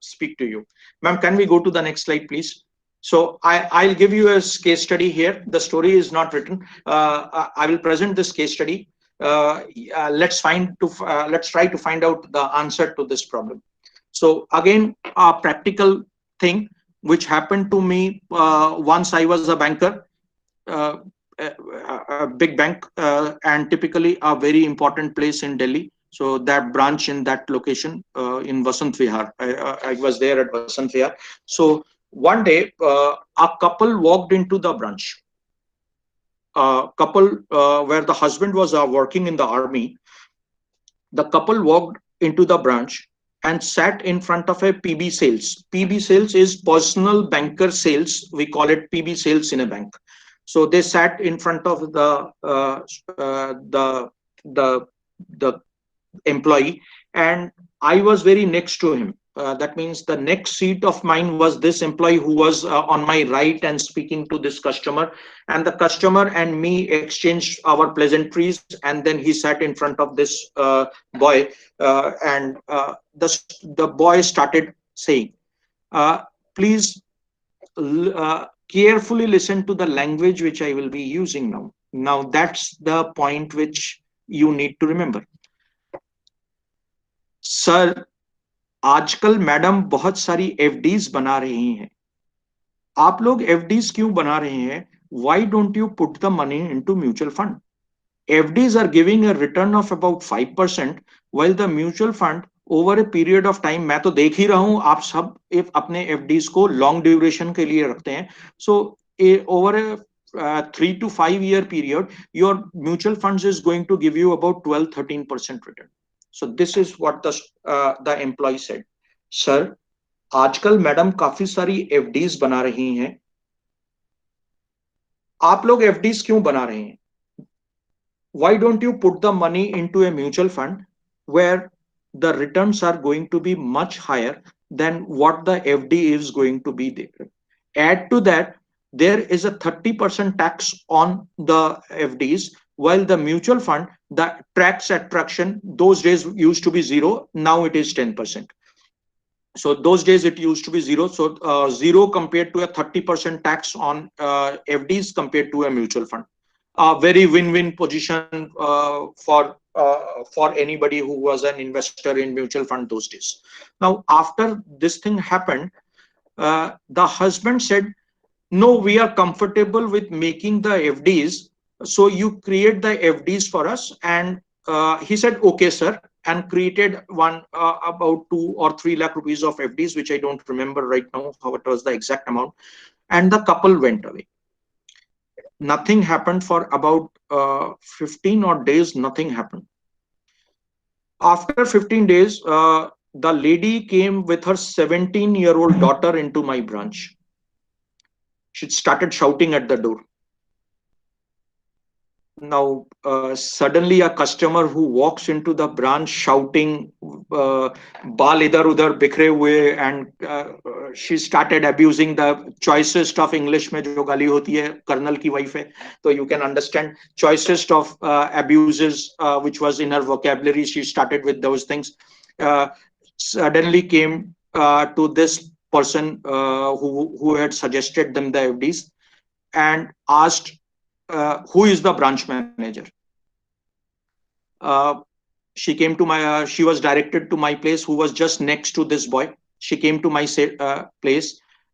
speak to you. Ma'am, can we go to the next slide, please? So I'll give you a case study here. The story is not written. I will present this case study. Let's try to find out the answer to this problem. So again, a practical thing which happened to me once I was a banker, a big bank, and typically a very important place in Delhi. So that branch in that location in Vasant Vihar, I was there at Vasant Vihar. So one day, a couple walked into the branch. A couple where the husband was working in the army. The couple walked into the branch and sat in front of a PB sales. PB sales is personal banker sales. We call it PB sales in a bank. So they sat in front of the employee, and I was very next to him. That means the next seat of mine was this employee who was on my right and speaking to this customer, and the customer and me exchanged our pleasantries, and then he sat in front of this boy, and the boy started saying, please carefully listen to the language which I will be using now. Now that's the point which you need to remember. Sir, आजकल madam बहुत सारी FDs बना रही हैं. आप लोग FDs क्यों बना रहे हैं? Why don't you put the money into mutual fund? FDs are giving a return of about 5%, while the mutual fund over a period of time, मैं तो देख ही रहा हूं आप सब अपने FDs को long duration के लिए रखते हैं. So over a 3 to 5 year period, your mutual funds is going to give you about 12-13% return. So this is what the employee said. Sir, आजकल मैडम काफी सारी FDs बना रही हैं. आप लोग FDs क्यों बना रहे हैं? Why don't you put the money into a mutual fund where the returns are going to be much higher than what the FD is going to be there? Add to that, there is a 30% tax on the FDs, while the mutual fund, the tax attraction, those days used to be 0, now it is 10%. So those days it used to be 0. So 0 compared to a 30% tax on FDs compared to a mutual fund. A very win-win position for anybody who was an investor in mutual fund those days. Now, after this thing happened, the husband said, no, we are comfortable with making the FDs. So you create the FDs for us. And he said, okay, sir, and created one about 2 or 3 lakh rupees of FDs, which I don't remember right now how it was the exact amount. And the couple went away. Nothing happened for about 15 odd days. Nothing happened. After 15 days, the lady came with her 17-year-old daughter into my branch. She started shouting at the door. Now, suddenly a customer who walks into the branch shouting, "Baal idhar udhar bikhre hue," and she started abusing the choicest of English में जो गाली होती है, colonel की wife है, तो you can understand choicest of abuses which was in her vocabulary. She started with those things. Suddenly came to this person who had suggested them the FDs and asked, who is the branch manager? She came to my, she was directed to my place, who was just next to this boy. She came to my place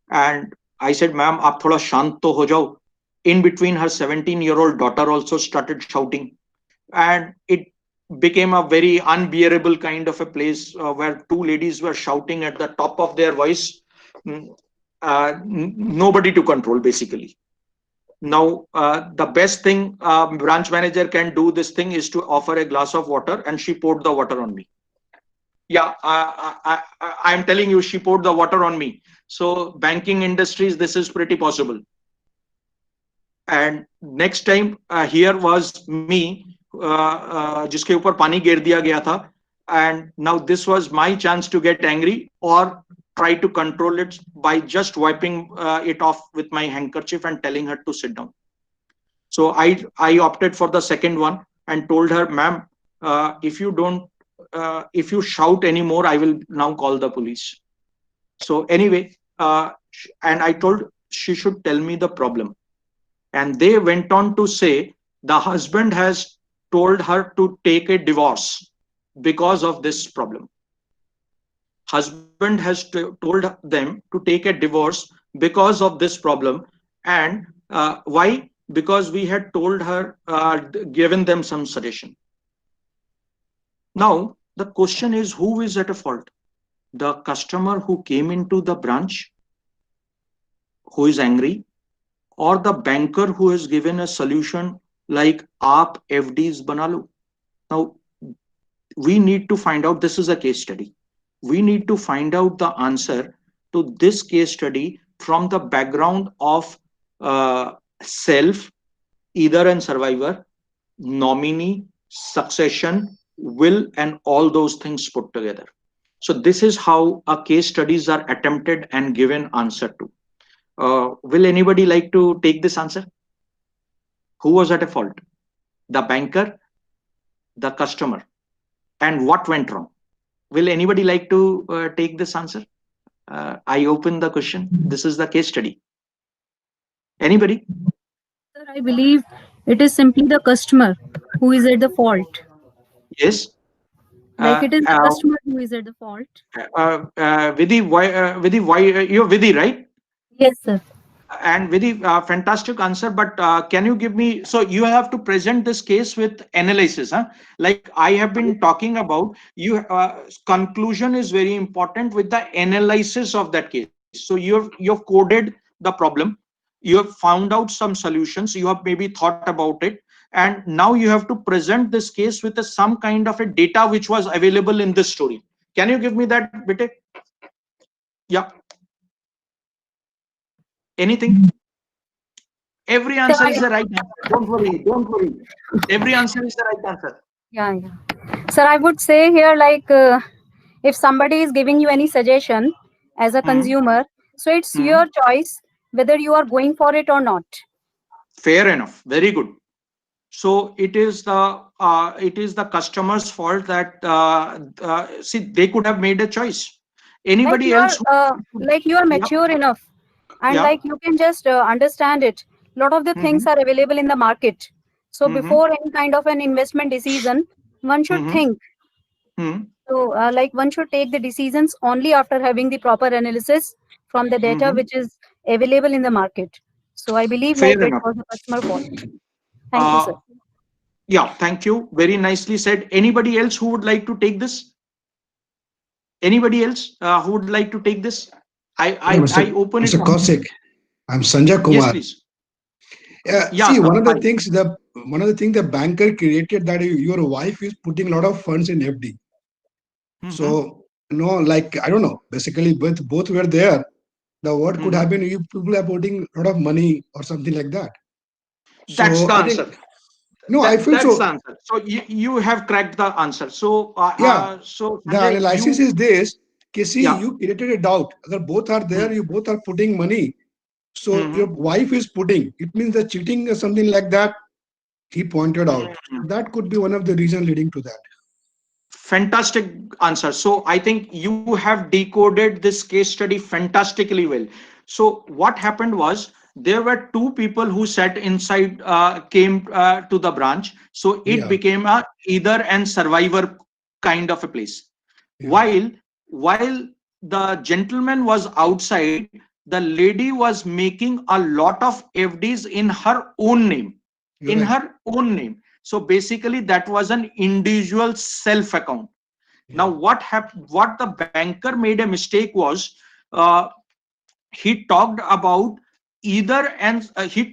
and I said, "Ma'am, aap thoda shant to ho jao." In between, her 17-year-old daughter also started shouting. And it became a very unbearable kind of a place where two ladies were shouting at the top of their voice. Nobody to control, basically. Now, the best thing branch manager can do this thing is to offer a glass of water, and she poured the water on me. Yeah, I'm telling you, she poured the water on me. So banking industries, this is pretty possible. And next time here was me, जिसके ऊपर पानी गिर दिया गया था, and now this was my chance to get angry or try to control it by just wiping it off with my handkerchief and telling her to sit down. So I opted for the second one and told her, "Ma'am, if you shout anymore, I will now call the police." So anyway, and I told she should tell me the problem. And they went on to say the husband has told her to take a divorce because of this problem. Husband has told them to take a divorce because of this problem. And why? Because we had told her, given them some suggestion. Now, the question is, who is at a fault? The customer who came into the branch, who is angry, or the banker who has given a solution like aap FDs bana lo? Now, we need to find out, this is a case study. We need to find out the answer to this case study from the background of self, either and survivor, nominee, succession, will, and all those things put together. So this is how case studies are attempted and given answer to. Will anybody like to take this answer? Who was at a fault? The banker, the customer, and what went wrong? Will anybody like to take this answer? I open the question. This is the case study. Anybody? Sir, I believe it is simply the customer who is at the fault. Yes. Like it is the customer who is at the fault. Vidhi, why you're Vidhi, right? Yes, sir. And Vidhi, fantastic answer. But can you give me? So you have to present this case with analysis, huh? Like I have been talking about. You conclusion is very important with the analysis of that case. So you've coded the problem. You have found out some solutions. You have maybe thought about it. And now you have to present this case with some kind of a data which was available in this story. Can you give me that, Bitte? Yeah. Anything? Every answer is the right answer. Don't worry. Don't worry. Every answer is the right answer. Yeah. Sir, I would say here, like, if somebody is giving you any suggestion as a consumer, so it's your choice whether you are going for it or not. Fair enough. Very good. So it is the customer's fault that see, they could have made a choice. Anybody like else? Like you are mature enough, and like you can just understand it. A lot of the things are available in the market. So before any kind of an investment decision, one should think. So like one should take the decisions only after having the proper analysis from the data which is available in the market. So I believe Fair like enough. it was a customer fault. Thank you, sir. Yeah, thank you. Very nicely said. Anybody else who would like to take this? Anybody else who would like to take this? I open Mr. it. Kaushik, I'm Sanjay Kumar. Yes, please. See, one of the things the banker created, that your wife is putting a lot of funds in FD. So like I don't know. Basically, both were there. The word could have been, you people are putting a lot of money or something like that. That's So the I think, answer. no, I feel That's so. the answer. So you have cracked the answer. So Yeah, so the Sanjay, analysis you is this. See, yeah. you created a doubt. Agar both are there, you both are putting money. So your Mhm. wife is putting. It means the cheating or something like that. He pointed out. Mhm. That could be one of the reasons leading to that. Fantastic answer. So I think you have decoded this case study fantastically well. So what happened was there were two people who sat inside, came to the branch. So it Yeah, became a either and survivor kind of a place. yeah, While the gentleman was outside, the lady was making a lot of FDs in her own name. you're In right. her own name. So basically, that was an individual self account. Now, Yeah, what happened? What the banker made a mistake was, uh, he talked about he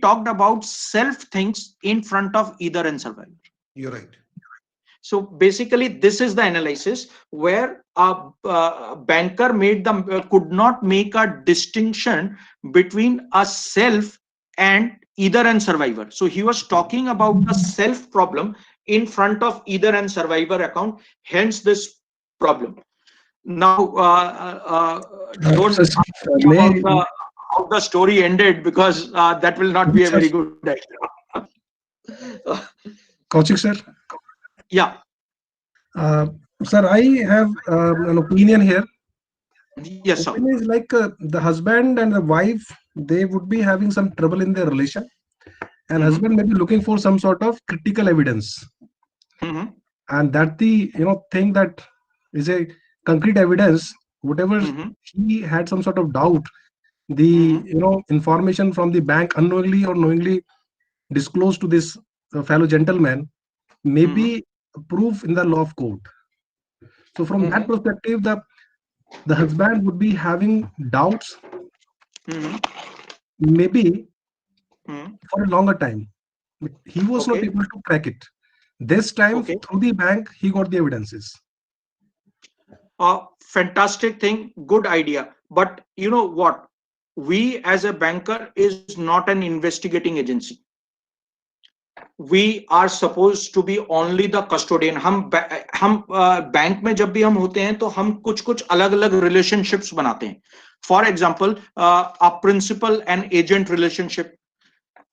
talked about self things in front of either and survivor. you're right. So basically, this is the analysis where a banker made them could not make a distinction between a self and either and survivor. So he was talking about the self problem in front of either and survivor account. Hence this problem. Now, don't So, ask me about may the how the story ended because that will not be a sir, very good idea. Kaushik sir, Yeah. uh, sir, I have an opinion here. Yes, sir. Opinion is like the husband and the wife, they would be having some trouble in their relation, and Mhm. husband may be looking for some sort of critical evidence, Mhm. and that the thing that is a concrete evidence. Whatever Mhm. he had some sort of doubt, the Mhm. information from the bank unknowingly or knowingly disclosed to this fellow gentleman may Mhm. be proof in the law of court. So from that Mhm. perspective, the husband would be having doubts, Mhm. maybe Mhm. for a longer time, but he was not Okay. able to crack it. This time, Okay. through the bank, he got the evidences. Fantastic thing. Good idea. But you know what? We as a banker is not an investigating agency. We are supposed to be only the custodian. हम bank में जब भी हम होते हैं तो हम कुछ कुछ अलग अलग relationships बनाते हैं. For example, a principal and agent relationship,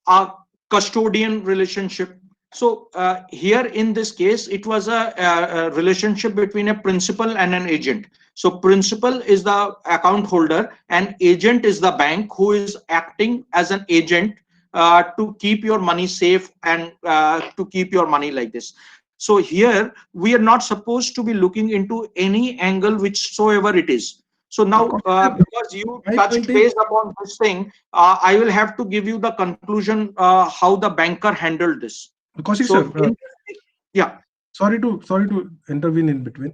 a custodian relationship. So here in this case, it was a relationship between a principal and an agent. So principal is the account holder and agent is the bank who is acting as an agent to keep your money safe and to keep your money like this. So here we are not supposed to be looking into any angle whichsoever it is. So now, because you My point touched is, base upon this thing, I will have to give you the conclusion how the banker handled this. Kaushik sir, So, yeah, sorry to intervene in between.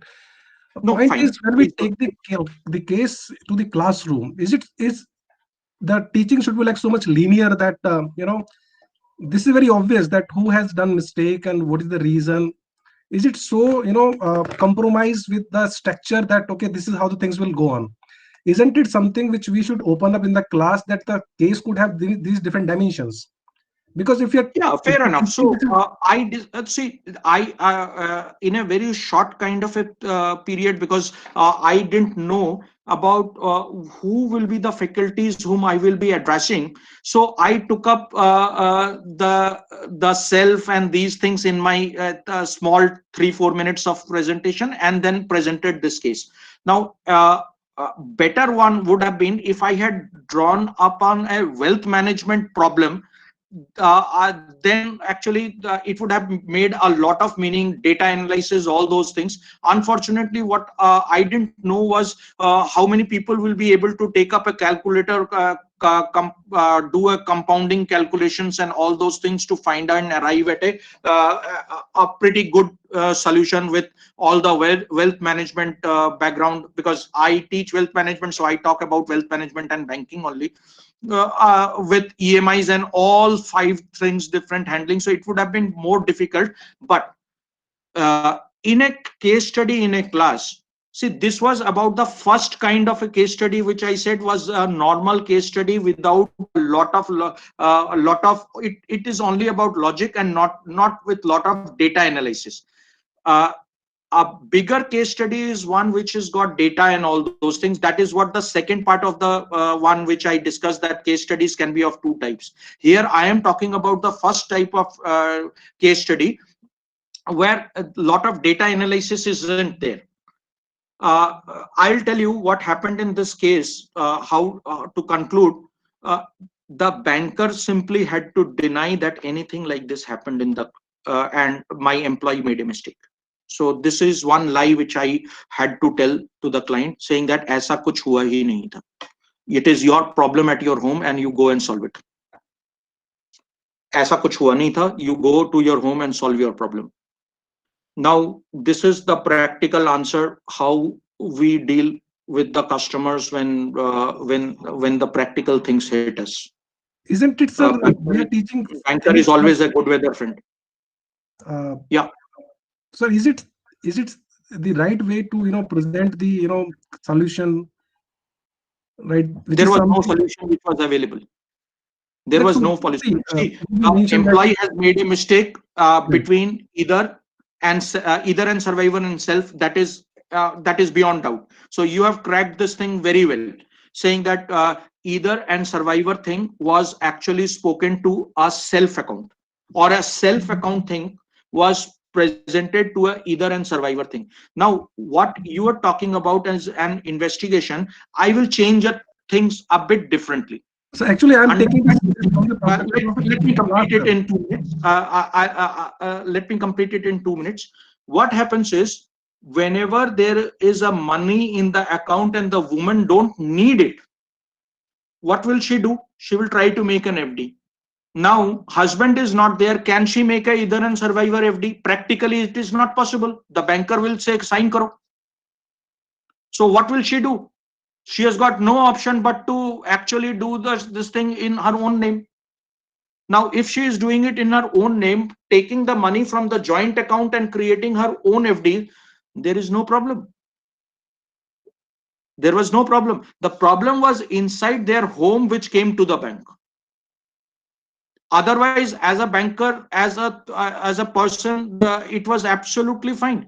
The no, point fine, is, when we please go. take the case to the classroom, is the teaching should be like so much linear that this is very obvious that who has done mistake and what is the reason. Is it so compromised with the structure that okay, this is how the things will go on? Isn't it something which we should open up in the class, that the case could have these different dimensions? Because if you're Yeah, if fair you're enough. thinking So this is let's see, I in a very short kind of a period, because I didn't know about who will be the faculties whom I will be addressing. So I took up the self and these things in my small 3-4 minutes of presentation, and then presented this case. Now, better one would have been if I had drawn upon a wealth management problem. Then actually it would have made a lot of meaning, data analysis, all those things. Unfortunately, what I didn't know was how many people will be able to take up a calculator, do a compounding calculations and all those things to find out and arrive at a pretty good solution with all the wealth management background, because I teach wealth management, so I talk about wealth management and banking only, with EMIs and all 5 things different handling. So it would have been more difficult. But in a case study in a class, See, this was about the first kind of a case study, which I said was a normal case study without a lot of it. It is only about logic and not with lot of data analysis. Uh, a bigger case study is one which has got data and all those things. That is what the second part of the one which I discussed, that case studies can be of two types. Here I am talking about the first type of case study where a lot of data analysis isn't there. I'll tell you what happened in this case. How to conclude, the banker simply had to deny that anything like this happened in the and my employee made a mistake. So this is one lie which I had to tell to the client, saying that ऐसा कुछ हुआ ही नहीं था. It is your problem at your home and you go and solve it. ऐसा कुछ हुआ नहीं था. You go to your home and solve your problem. Now, this is the practical answer how we deal with the customers when the practical things hit us. Isn't it, sir? We are teaching. Banker is always a good weather friend. Yeah. So is it the right way to present the solution? Right. There was no solution which was available. There was no solution. See, employee has made a mistake between either and survivor and self. That is beyond doubt. So you have cracked this thing very well, saying that either and survivor thing was actually spoken to a self account, or a self account thing was presented to a either and survivor thing. Now, what you are talking about as an investigation, I will change things a bit differently. So actually, I'm taking this. Let me complete it in 2 minutes. Let me complete it in 2 minutes. What happens is, whenever there is a money in the account and the woman don't need it, what will she do? She will try to make an FD. Now, husband is not there. Can she make a either and survivor FD? Practically, it is not possible. The banker will say, sign karo. So what will she do? She has got no option but to actually do this thing in her own name. Now, if she is doing it in her own name, taking the money from the joint account and creating her own FD, there is no problem. There was no problem. The problem was inside their home, which came to the bank. Otherwise, as a banker, as a person, it was absolutely fine.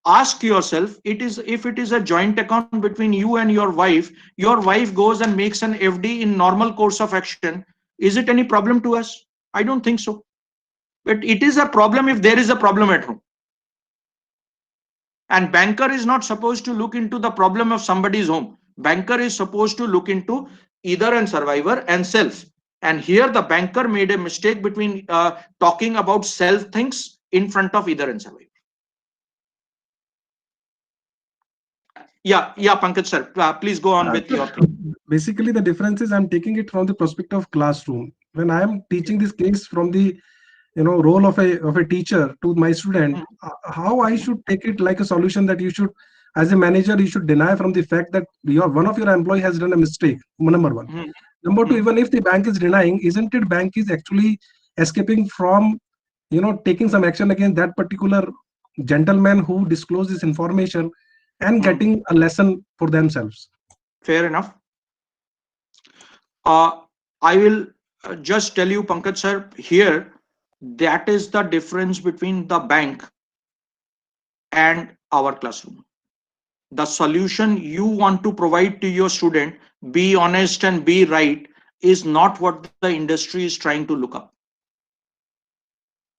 Ask yourself, if it is a joint account between you and your wife goes and makes an FD in normal course of action, is it any problem to us? I don't think so. But it is a problem if there is a problem at home. And banker is not supposed to look into the problem of somebody's home. Banker is supposed to look into either and survivor and self. And here the banker made a mistake between talking about self things in front of either and survivor. Yeah, Pankaj sir, please go on with your thing. Basically, the difference is I'm taking it from the perspective of classroom. When I am teaching this case from the role of a teacher to my student, how I should take it like a solution that you should, as a manager, you should deny from the fact that one of your employee has done a mistake. Number one. Number two, even if the bank is denying, isn't it bank is actually escaping from taking some action against that particular gentleman who disclosed this information and getting a lesson for themselves? Fair enough. I will just tell you, Pankaj sir, here, that is the difference between the bank and our classroom. The solution you want to provide to your student, be honest and be right, is not what the industry is trying to look up.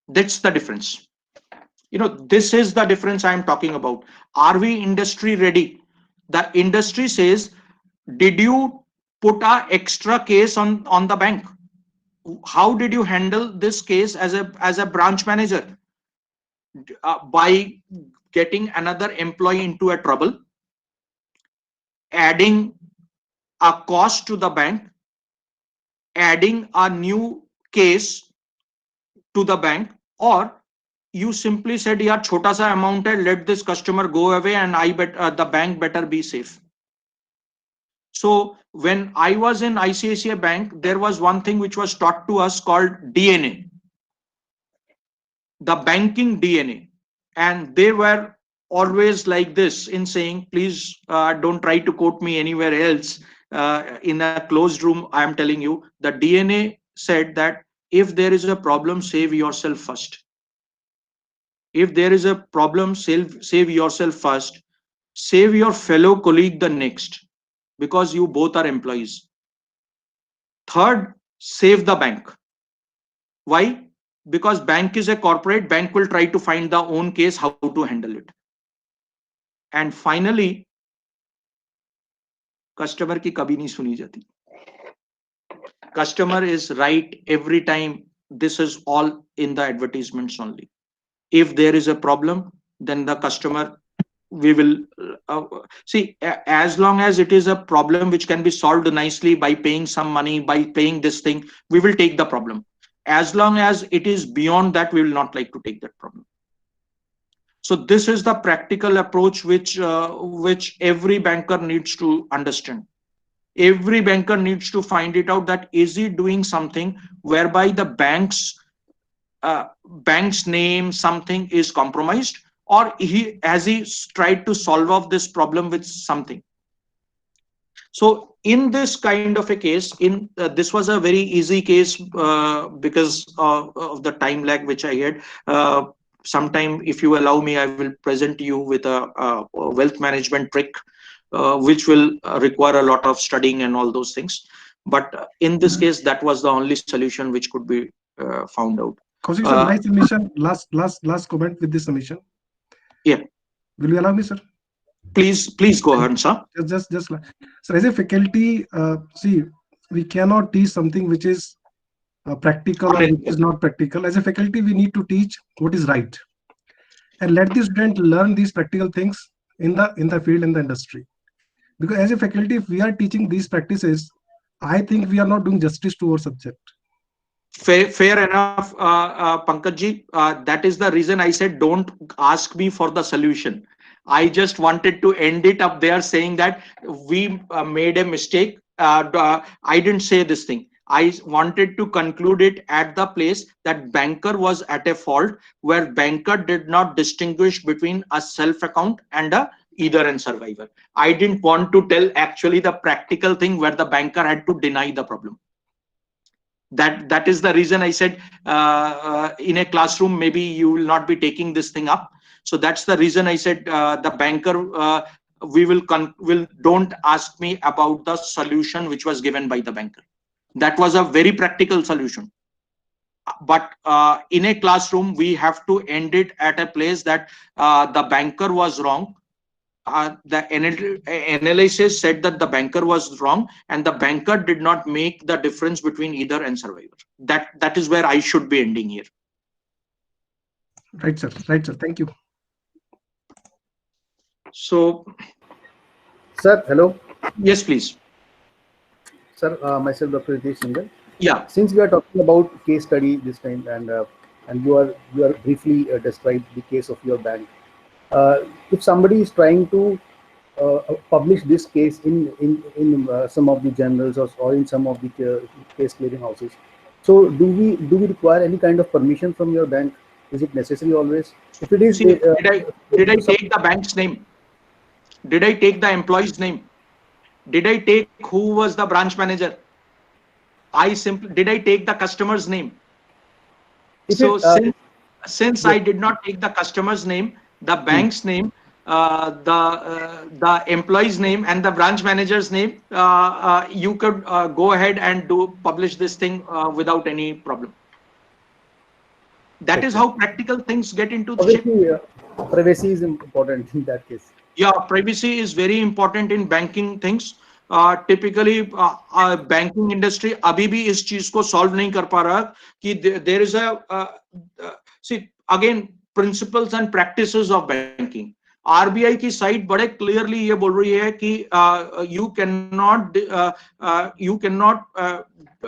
That's the difference. This is the difference I am talking about. Are we industry ready? The industry says, did you put an extra case on the bank? How did you handle this case as a branch manager? By getting another employee into a trouble, adding a cost to the bank, adding a new case to the bank, or you simply said, yeah, chota sa amount hai, let this customer go away and the bank better be safe. So when I was in ICICI Bank, there was one thing which was taught to us called DNA, the banking DNA. And they were always like this in saying, please don't try to quote me anywhere else. In a closed room, I am telling you, the DNA said that if there is a problem, save yourself first. If there is a problem, save yourself first. Save your fellow colleague the next, because you both are employees. Third, save the bank. Why? Because bank is a corporate, bank will try to find the own case, how to handle it. And finally, customer की कभी नहीं सुनी जाती. Customer is right every time. This is all in the advertisements only. If there is a problem, then the customer, we will see, as long as it is a problem which can be solved nicely by paying some money, by paying this thing, we will take the problem. As long as it is beyond that, we will not like to take that problem. So this is the practical approach which every banker needs to understand. Every banker needs to find it out, that is he doing something whereby the bank's name, something is compromised, or has he tried to solve off this problem with something. So in this kind of a case, this was a very easy case because of the time lag which I had. Sometime, if you allow me, I will present you with a wealth management trick, which will require a lot of studying and all those things. But in this case, that was the only solution which could be found out. Kaushik sir, nice submission. Last comment with this submission. Yeah. Will you allow me, sir? Please go ahead, sir. Just so as a faculty, see, we cannot teach something which is practical or which is not practical. As a faculty, we need to teach what is right, and let the student learn these practical things in the field, in the industry. Because as a faculty, if we are teaching these practices, I think we are not doing justice to our subject. Fair enough, Pankaj. That is the reason I said don't ask me for the solution. I just wanted to end it up there saying that we made a mistake. I didn't say this thing. I wanted to conclude it at the place that banker was at a fault, where banker did not distinguish between a self account and a either and survivor. I didn't want to tell actually the practical thing where the banker had to deny the problem. That is the reason I said in a classroom maybe you will not be taking this thing up. So that's the reason I said the banker, don't ask me about the solution which was given by the banker. That was a very practical solution. But in a classroom, we have to end it at a place that the banker was wrong. The analysis said that the banker was wrong, and the banker did not make the difference between either and survivor. That is where I should be ending here. Right, sir. Right, sir. Thank you. So, sir, hello. Yes, please. Sir, myself, Dr. Ritesh Singhal. Yeah. Since we are talking about case study this time, and you are briefly described the case of your bank. If somebody is trying to publish this case in some of the journals or in some of the case clearing houses, so do we require any kind of permission from your bank? Is it necessary always? If it is, did I take the bank's name? Did I take the employee's name? Did I take who was the branch manager? Did I take the customer's name? So since I did not take the customer's name, the bank's name, the employee's name, and the branch manager's name, you could go ahead and publish this thing without any problem. That is how practical things get into the shape. Privacy is important in that case. Yeah, privacy is very important in banking things. Typically, banking industry अभी भी इस चीज को solve नहीं कर पा रहा कि there is a see again principles and practices of banking. RBI की साइड बड़े clearly ये बोल रही है कि you cannot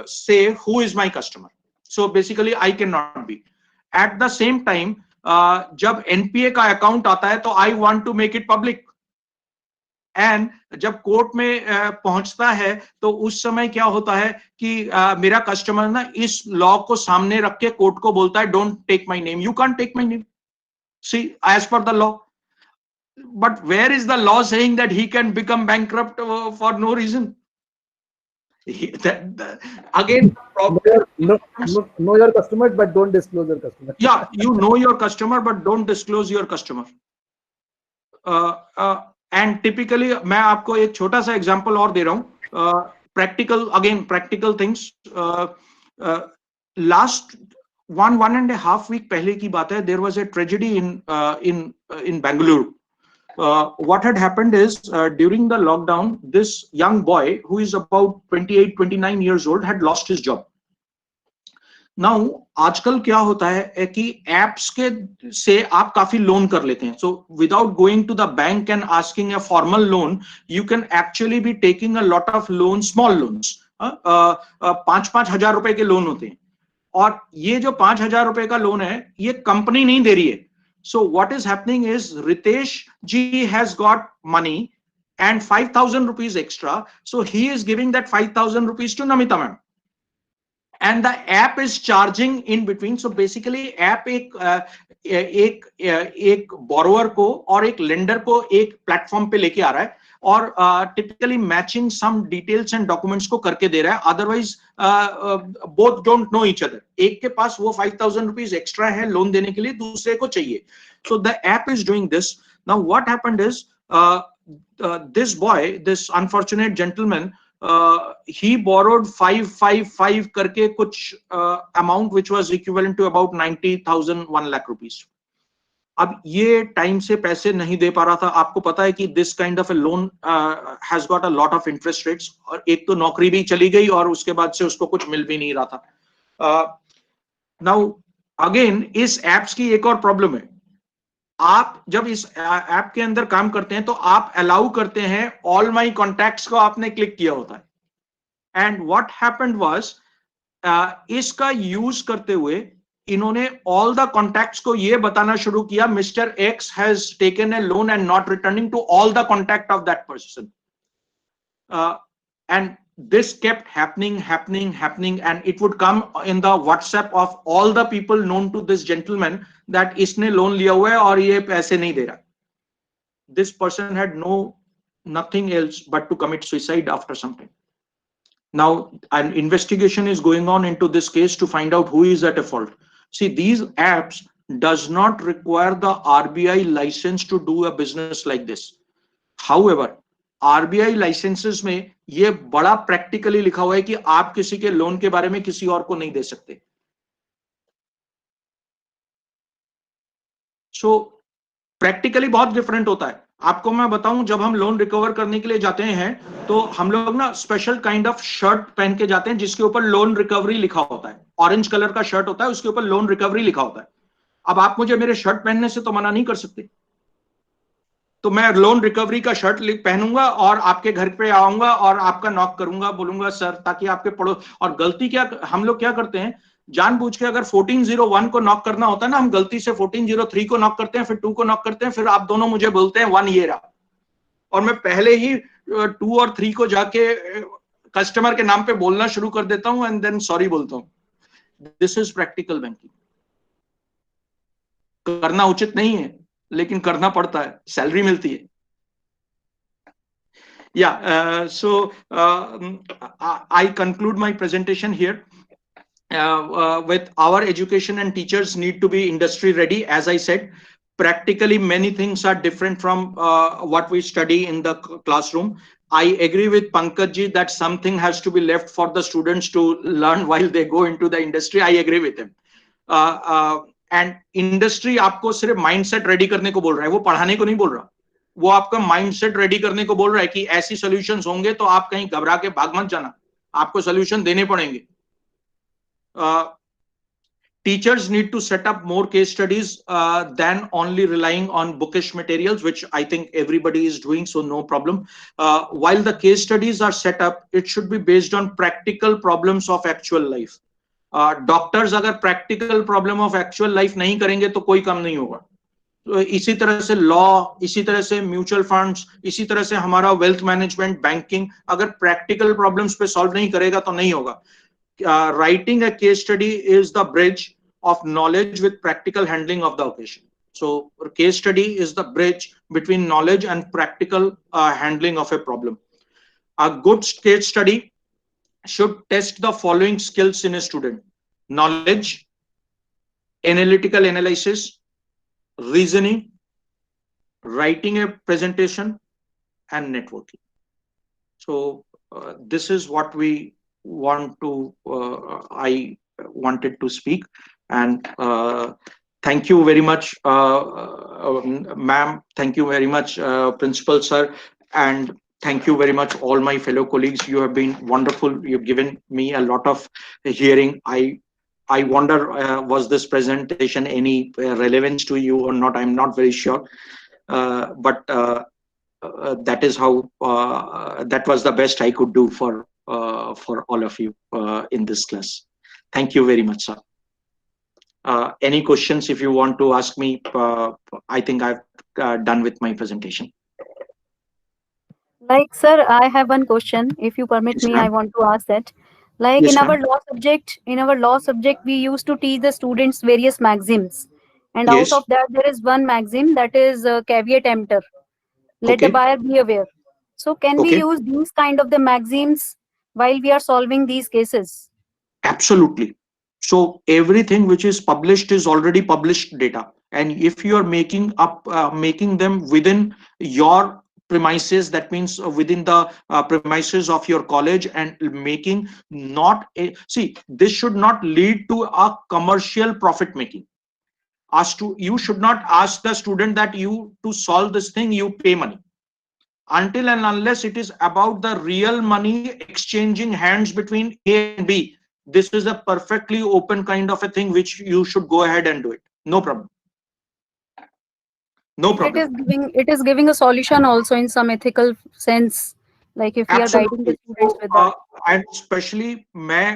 say who is my customer. So basically, I cannot be. At the same time, जब NPA का अकाउंट आता है तो I want to make it public. And जब कोर्ट में पहुंचता है तो उस समय क्या होता है कि मेरा कस्टमर ना इस लॉ को सामने रख के कोर्ट को बोलता है don't take my name, you can't take my name, see as per the law. but where is the law saying that he can become bankrupt for no reason? Again, know your customers, but don't disclose your customer. Yeah, you know your customer, but don't disclose your customer. And typically, मैं आपको एक छोटा सा example और दे रहा हूँ. Practical things. Last 1.5 week पहले की बात है. There was a tragedy in Bangalore. What had happened is during the lockdown, this young boy who is about 28-29 years old had lost his job. Now, आजकल क्या होता है कि apps के से आप काफी लोन कर लेते हैं. So without going to the bank and asking a formal loan, you can actually be taking a lot of loans, small loans. 5,000 रुपए के लोन होते हैं. और ये जो 5,000 रुपए का लोन है, ये कंपनी नहीं दे रही है. So what is happening is Ritesh ji has got money and 5,000 rupees extra. So he is giving that 5,000 rupees to Namita ma'am. And the app is charging in between. So basically app एक borrower को और एक lender को एक platform पे लेके आ रहा है और typically matching some details and documents को करके दे रहा है. Otherwise both don't know each other. एक के पास वो 5,000 rupees extra है लोन देने के लिए, दूसरे को चाहिए. So the app is doing this. Now what happened is this boy, this unfortunate gentleman, he borrowed 555 करके कुछ amount which was equivalent to about 90,000, 1 lakh rupees. अब ये टाइम से पैसे नहीं दे पा रहा था. आपको पता है कि this kind of a loan has got a lot of interest rates. और एक तो नौकरी भी चली गई और उसके बाद से उसको कुछ मिल भी नहीं रहा था. Now again इस apps की एक और प्रॉब्लम है. आप जब इस ऐप के अंदर काम करते हैं तो आप अलाउ करते हैं ऑल माई कॉन्टैक्ट्स को आपने क्लिक किया होता है. एंड व्हाट हैपेंड वाज इसका यूज करते हुए इन्होंने ऑल द कॉन्टैक्ट्स को ये बताना शुरू किया, mister X has taken a loan and not returning to all the contact of that person. And this kept happening, and it would come in the WhatsApp of all the people known to this gentleman that इसने loan लिया हुआ है और ये पैसे नहीं दे रहा. This person had nothing else but to commit suicide after some time. Now an investigation is going on into this case to find out who is at fault. See, these apps does not require the RBI license to do a business like this. However, RBI licences में ये बड़ा practically लिखा हुआ है कि आप किसी के लोन के बारे में किसी और को नहीं दे सकते. सो प्रैक्टिकली बहुत डिफरेंट होता है. आपको मैं बताऊं, जब हम लोन रिकवर करने के लिए जाते हैं तो हम लोग ना स्पेशल काइंड ऑफ शर्ट पहन के जाते हैं जिसके ऊपर लोन रिकवरी लिखा होता है. ऑरेंज कलर का शर्ट होता है, उसके ऊपर लोन रिकवरी लिखा होता है. अब आप मुझे मेरे शर्ट पहनने से तो मना नहीं कर सकते. तो मैं लोन रिकवरी का शर्ट पहनूंगा और आपके घर पे आऊंगा और आपका नॉक करूंगा, बोलूंगा सर, ताकि आपके पड़ो. और गलती क्या हम लोग क्या करते हैं, जानबूझ के अगर 1401 को नॉक करना होता है ना, हम गलती से 1403 को नॉक करते हैं, फिर 2 को नॉक करते हैं, फिर आप दोनों मुझे बोलते हैं 1 ये रहा, और मैं पहले ही 2 और 3 को जाके कस्टमर के नाम पे बोलना शुरू कर देता हूं एंड देन सॉरी बोलता हूं. This is practical banking. करना उचित नहीं है लेकिन करना पड़ता है, सैलरी मिलती है. So I conclude my presentation here with our education and teachers need to be industry ready. As I said, practically many things are different from what we study in the classroom. I agree with Pankaj ji that something has to be left for the students to learn while they go into the industry. I agree with him. And industry आपको सिर्फ mindset ready करने को बोल रहा है, वो पढ़ाने को नहीं बोल रहा. वो आपका माइंडसेट रेडी करने को बोल रहा है कि ऐसी सॉल्यूशंस होंगे तो आप कहीं घबरा के भाग मत जाना, आपको सॉल्यूशन देने पड़ेंगे. Teachers need to set up more case studies then only relying on bookish materials, which I think everybody is doing, so no problem. While the case studies are set up, it should be based on practical problems of actual life. Doctors अगर practical problem of actual life नहीं करेंगे तो कोई काम नहीं होगा. तो इसी तरह से लॉ, इसी तरह से म्यूचुअल फंड्स, इसी तरह से हमारा वेल्थ मैनेजमेंट, बैंकिंग, अगर प्रैक्टिकल प्रॉब्लम्स पे सॉल्व नहीं करेगा तो नहीं होगा. Writing a case study is the bridge of knowledge with practical handling of the occasion. So case study is the bridge between knowledge and practical handling of a problem. A good case study should test the following skills in a student: knowledge, analytical analysis, reasoning, writing a presentation, and networking. So this is what we want to, I wanted to speak. And thank you very much, ma'am. Thank you very much, principal sir. And thank you very much, all my fellow colleagues. You have been wonderful. You've given me a lot of hearing. I wonder, was this presentation any relevance to you or not? I'm not very sure. But that is how, that was the best I could do for all of you in this class. Thank you very much, sir. Any questions if you want to ask me? I think I've done with my presentation. Like, sir, I have one question. If you permit Yes, me, ma'am. I want to ask that. Like Yes, in ma'am. our law subject, we used to teach the students various maxims. And out Yes. of that, there is one maxim that is caveat emptor. Let the Okay. buyer be aware. So can we Okay. use these kind of the maxims while we are solving these cases? Absolutely. So everything which is published is already published data, and if you are making up making them within your premises, that means within the premises of your college, and making not a, see, this should not lead to a commercial profit making. As to, you should not ask the student that you, to solve this thing you pay money, until and unless it is about the real money exchanging hands between A and B. This is a perfectly open kind of a thing which you should go ahead and do it. No problem. No And problem. it is giving a solution also in some ethical sense. Like if we are guiding the Absolutely. students So, with that. and especially मैं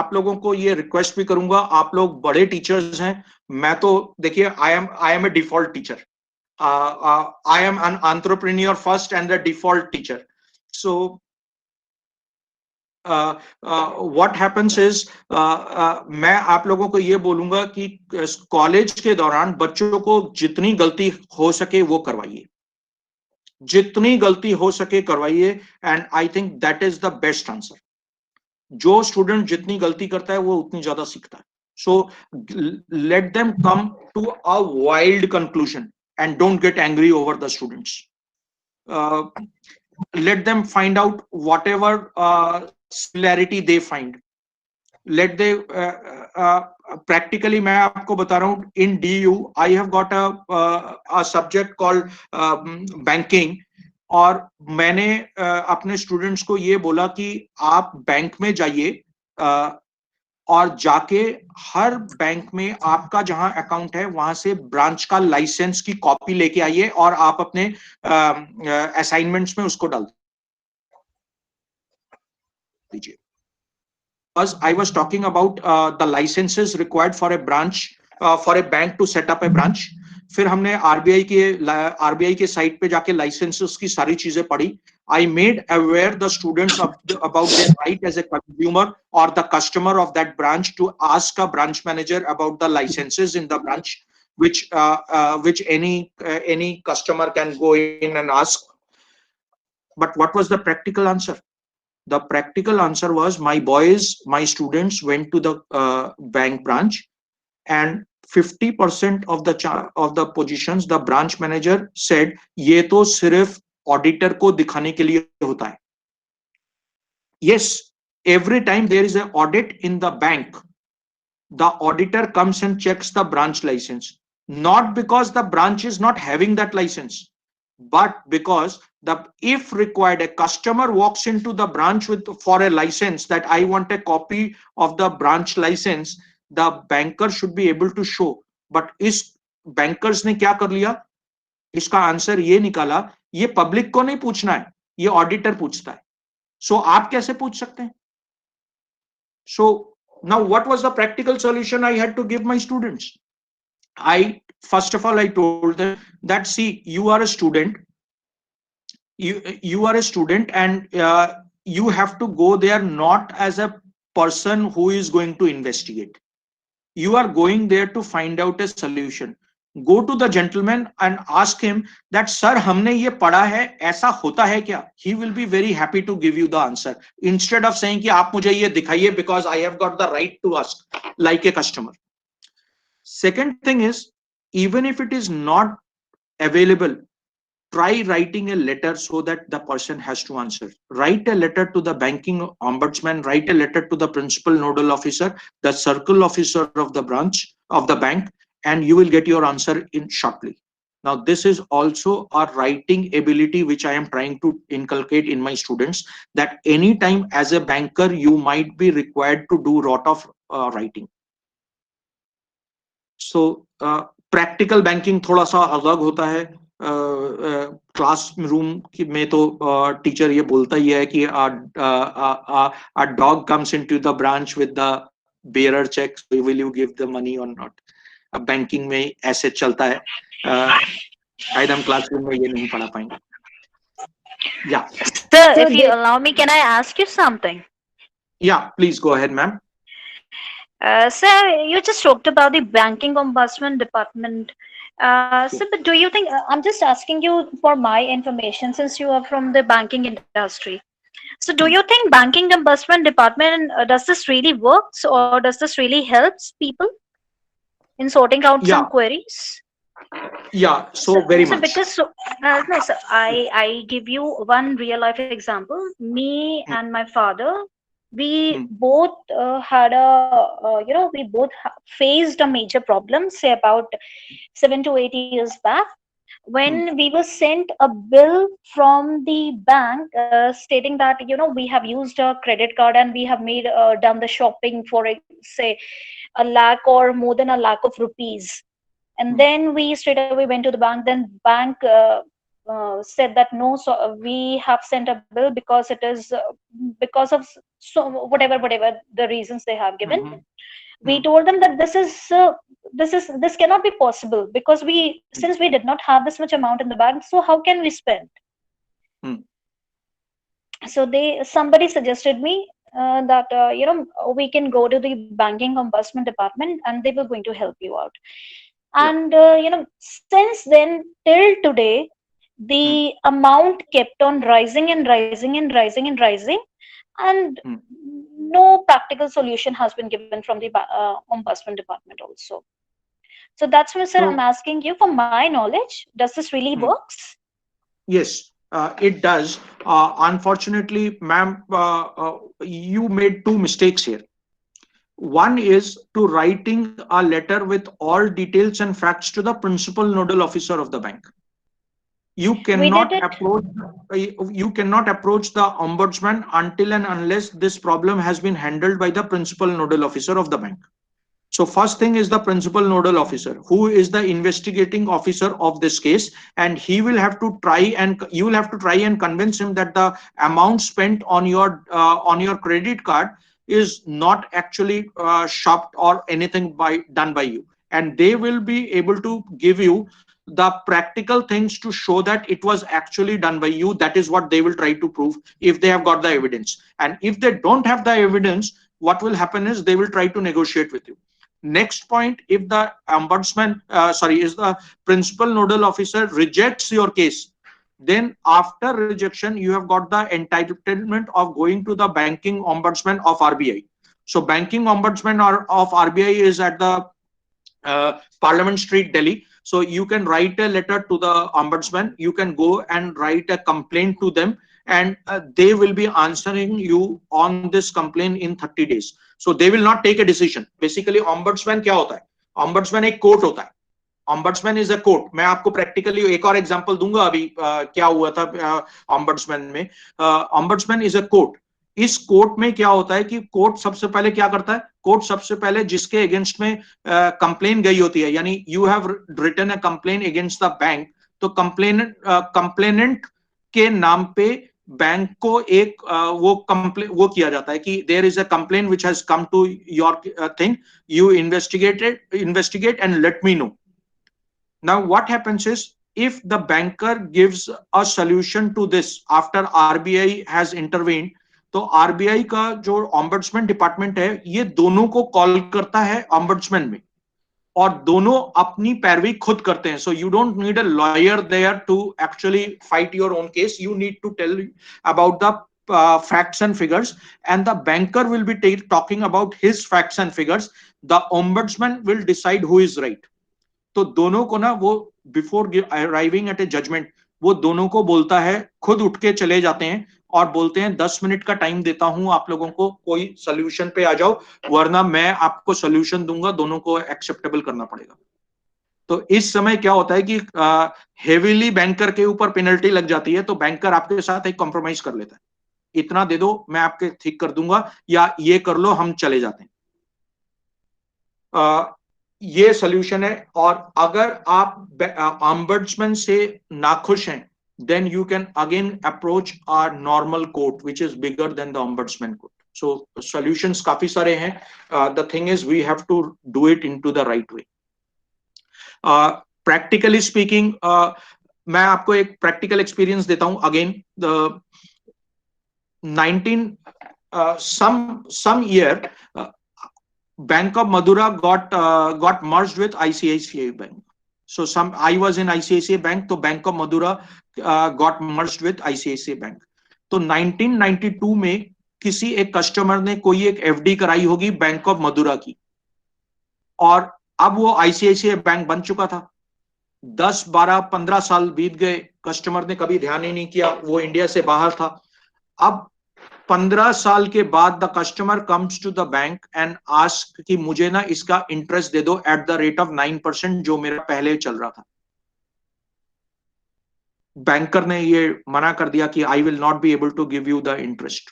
आप लोगों को ये request भी करूंगा, आप लोग बड़े टीचर्स हैं, मैं तो देखिए I am a default teacher. I am an entrepreneur first and a default teacher. So what happens is, मैं आप लोगों को ये बोलूंगा कि कॉलेज के दौरान बच्चों को जितनी गलती हो सके वो करवाइए, जितनी गलती हो सके करवाइए, and I think that is the best answer. जो स्टूडेंट जितनी गलती करता है वो उतनी ज्यादा सीखता है. So let them come to a wild conclusion and don't get angry over the students. Let them find out whatever similarity they find. Let they practically, मैं आपको बता रहा हूँ, in DU I have got a subject called banking, और मैंने अपने students को ये बोला कि आप बैंक में जाइए और जाके हर बैंक में आपका जहां अकाउंट है वहां से ब्रांच का लाइसेंस की कॉपी लेके आइए और आप अपने असाइनमेंट्स में उसको डाल दीजिए. Because I was talking about the licenses required for a branch, for a bank to set up a branch. फिर हमने RBI के साइट पे जाके लाइसेंसेस की सारी चीजें पढ़ी. I made aware the students about their right as a consumer or the customer of that branch to ask a branch manager about the licenses in the branch, which any customer can go in and ask. But what was the practical answer? The practical answer was, my students went to the bank branch, and 50% of the positions the branch manager said ये तो सिर्फ auditor को दिखाने के लिए होता है. Yes, every time there is an audit in the bank, the auditor comes and checks the branch license, not because the branch is not having that license, but because if required, a customer walks into the branch for a license, that I want a copy of the branch license, the banker should be able to show. But इस bankers ने क्या कर लिया, इसका answer ये निकाला, ये public को नहीं पूछना है, ये ऑडिटर पूछता है. सो आप कैसे पूछ सकते हैं? So now what was the practical solution I had to give my students? First of all, I told them that, see, you are a student, you are a student, and you have to go there not as a person who is going to investigate. You are going there to find out a solution. go to the gentleman and ask him that, sir, हमने ये पढ़ा है, ऐसा होता है क्या? He will be very happy to give you the answer, instead of saying कि आप मुझे ये दिखाइए because I have got the right to ask, like a customer. Second thing is, even if it is not available, try writing a letter so that the person has to answer. Write a letter to the banking ombudsman, write a letter to the principal nodal officer, the circle officer of the branch of the bank, and you will get your answer in shortly. Now, this is also a writing ability which I am trying to inculcate in my students, that anytime as a banker, you might be required to do lot of writing. So practical banking थोड़ा सा अलग होता है. Class room में तो teacher ये बोलता ही है कि a dog comes into the branch with the bearer check, so will you give the money or not? Banking में ऐसे चलता है. शायद हम क्लासरूम में ये नहीं पढ़ा पाएंगे. Yeah. Sir, if you allow me, can I ask you something? Yeah, please go ahead, ma'am. Sir, you just talked about the banking ombudsman department. Sir, but do you think, I'm just asking you for my information since you are from the banking industry. So do you think banking ombudsman department, does this really works, or does this really helps people in sorting out some queries? Yeah, so very much. Because no, sir, I give you one real life example. Me and my father, we both had a we both faced a major problem, say about 7 to 8 years back, when we were sent a bill from the bank stating that we have used a credit card and we have made done the shopping for say 1 lakh or more than 1 lakh of rupees. And then we straight away went to the bank. Then bank said that no, so we have sent a bill because it is because of so whatever the reasons they have given. We told them that this cannot be possible because since we did not have this much amount in the bank, so how can we spend? So somebody suggested me that we can go to the banking ombudsman department and they were going to help you out. And since then till today, the amount kept on rising and rising and rising and rising, and no practical solution has been given from the ombudsman department also. So that's why, sir, I'm asking you, for my knowledge, does this really works? Yes, it does. Unfortunately, ma'am, you made 2 mistakes here. One is to writing a letter with all details and facts to the principal nodal officer of the bank. You cannot approach the ombudsman until and unless this problem has been handled by the principal nodal officer of the bank. So first thing is the principal nodal officer, who is the investigating officer of this case, and he will have to try and you will have to try and convince him that the amount spent on your credit card is not actually shopped or anything done by you, and they will be able to give you the practical things to show that it was actually done by you. That is what they will try to prove if they have got the evidence. And if they don't have the evidence, what will happen is they will try to negotiate with you. Next point, if the ombudsman, is the principal nodal officer rejects your case, then after rejection, you have got the entitlement of going to the banking ombudsman of RBI. So banking ombudsman of RBI is at the Parliament Street, Delhi. So you can write a letter to the ombudsman. You can go and write a complaint to them, and they will be answering you on this complaint in 30 days. So they will not take a decision. Basically, ombudsman क्या होता है? Ombudsman एक court होता है. Ombudsman is a court. मैं आपको practically एक और example दूंगा अभी क्या हुआ था ombudsman में. Ombudsman is a court. इस कोर्ट में क्या होता है कि कोर्ट सबसे पहले क्या करता है? कोर्ट सबसे पहले जिसके अगेंस्ट में कंप्लेन गई होती है, यानी you have written a complain against the bank, तो कंप्लेनेंट के नाम पे बैंक को एक वो किया जाता है कि there is a complain which has come to your thing, you investigate and let me know. Now what happens is, if the banker gives a solution to this after RBI has intervened, तो RBI का जो ombudsman department है ये दोनों को call करता है ombudsman में. और दोनों अपनी पैरवी खुद करते हैं. So you don't need a lawyer there to actually fight your own case. You need to tell about the facts and figures, and the banker will be talking about his facts and figures. The ombudsman will decide who is right. तो दोनों को ना वो before arriving at a judgment वो दोनों को बोलता है, खुद उठ के चले जाते हैं और बोलते हैं 10 मिनट का टाइम देता हूं आप लोगों को, कोई सोल्यूशन पे आ जाओ, वरना मैं आपको सोल्यूशन दूंगा, दोनों को एक्सेप्टेबल करना पड़ेगा. तो इस समय क्या होता है कि हेवीली बैंकर के ऊपर पेनल्टी लग जाती है, तो बैंकर आपके साथ एक कॉम्प्रोमाइज कर लेता है, इतना दे दो मैं आपके ठीक कर दूंगा, या ये कर लो हम चले जाते हैं. ये सोल्यूशन है. और अगर आप ऑम्बड्समैन से नाखुश हैं, then you can again approach our normal court which is bigger than the ombudsman court. So solutions काफी सारे हैं. The thing is we have to do it into the right way. Practically speaking, मैं आपको एक practical experience देता हूं. Again, the some year Bank of Madura got merged with ICICI Bank. So I was in ICICI Bank, तो Bank of Madura got merged with ICICI Bank. तो 1992 में किसी एक कस्टमर ने कोई एक FD कराई होगी बैंक ऑफ मदुरा की, और अब वो ICICI बैंक बन चुका था. 10, 12, 15 साल बीत गए, कस्टमर ने कभी ध्यान ही नहीं किया, वो इंडिया से बाहर था. अब 15 साल के बाद the customer comes to the bank and ask कि मुझे ना इसका इंटरेस्ट दे दो एट द रेट ऑफ 9% जो मेरा पहले चल रहा था. बैंकर ने ये मना कर दिया कि I will not be able to give you the interest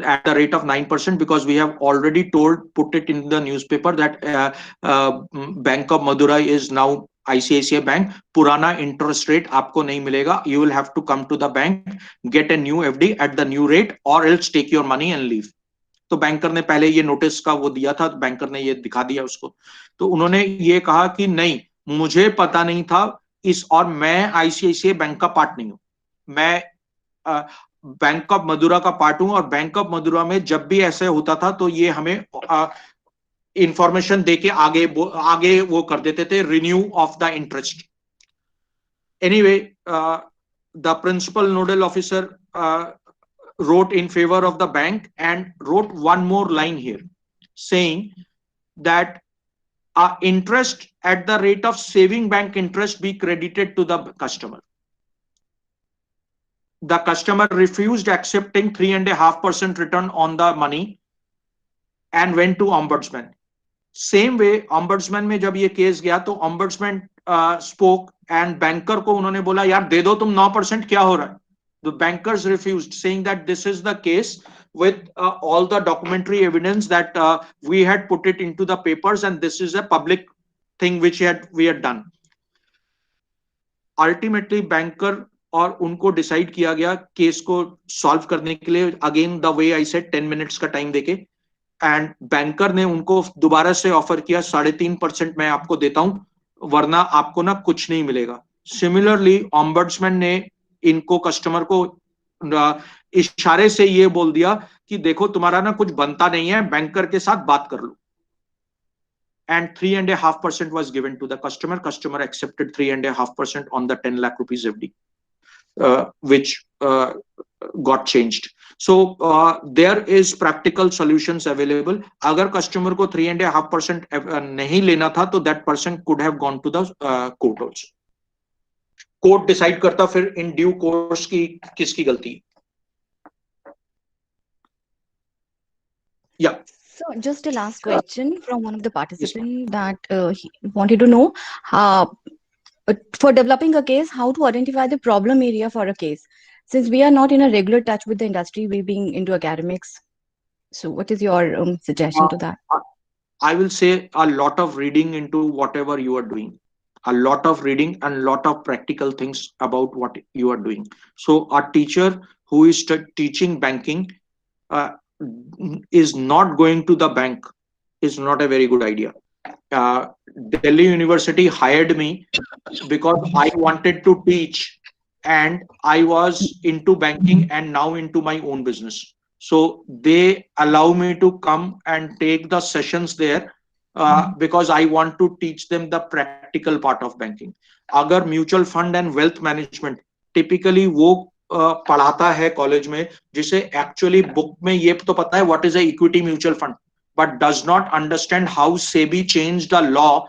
at the rate of 9% because we have already put it in the newspaper that Bank of Madurai is now ICICI Bank. पुराना interest rate आपको नहीं मिलेगा. You will have to come to the bank, get a new FD at the new rate, or else take your money and leave. तो banker ने पहले ये notice का वो दिया था, तो बैंकर ने ये दिखा दिया उसको. तो उन्होंने ये कहा कि नहीं, मुझे पता नहीं था और मैं ICICI बैंक का पार्ट नहीं हूं, मैं बैंक ऑफ मदुरा का पार्ट हूं. और बैंक ऑफ मदुरा में जब भी ऐसे होता था तो ये हमें इंफॉर्मेशन देके आगे वो कर देते थे, renew of the interest. Anyway, the principal nodal officer wrote in favor of the bank and wrote one more line here saying that interest at the rate of saving bank interest be credited to the customer. The customer refused accepting 3.5% return on the money and went to ombudsman. Same way, ombudsman में जब ये case गया तो ombudsman spoke and banker को उन्होंने बोला यार दे दो तुम 9%, क्या हो रहा है. The bankers refused, saying that this is the case with all the documentary evidence that we had put it into the papers and this is a public thing which we had done. Ultimately, banker और उनको decide किया गया case को solve करने के लिए, again the way I said 10 minutes का time देके, एंड बैंकर ने उनको दोबारा से ऑफर किया 3.5% मैं आपको देता हूं, वरना आपको ना कुछ नहीं मिलेगा. सिमिलरली ऑम्बड्समैन ने इनको कस्टमर को इशारे से ये बोल दिया कि देखो तुम्हारा ना कुछ बनता नहीं है, बैंकर के साथ बात कर लो. And 3.5% was given to the customer. Customer accepted 3.5% on the 10 lakh rupees FD, which got changed. So there is practical solutions available. अगर customer को 3.5% नहीं लेना था तो that person could have gone to the court also. Court decide करता फिर in due course की किसकी गलती है. Yeah. So just a last question from one of the participants that he wanted to know for developing a case, how to identify the problem area for a case, since we are not in a regular touch with the industry, we being into academics. So what is your suggestion to that? I will say a lot of reading into whatever you are doing. A lot of reading and a lot of practical things about what you are doing. So a teacher who is teaching banking is not going to the bank is not a very good idea. Delhi University hired me because I wanted to teach and I was into banking and now into my own business. So they allow me to come and take the sessions there because I want to teach them the practical part of banking. अगर mutual fund and wealth management typically वो पढ़ाता है college में, जिसे actually book में ये तो पता है what is a equity mutual fund, but does not understand how SEBI changed the law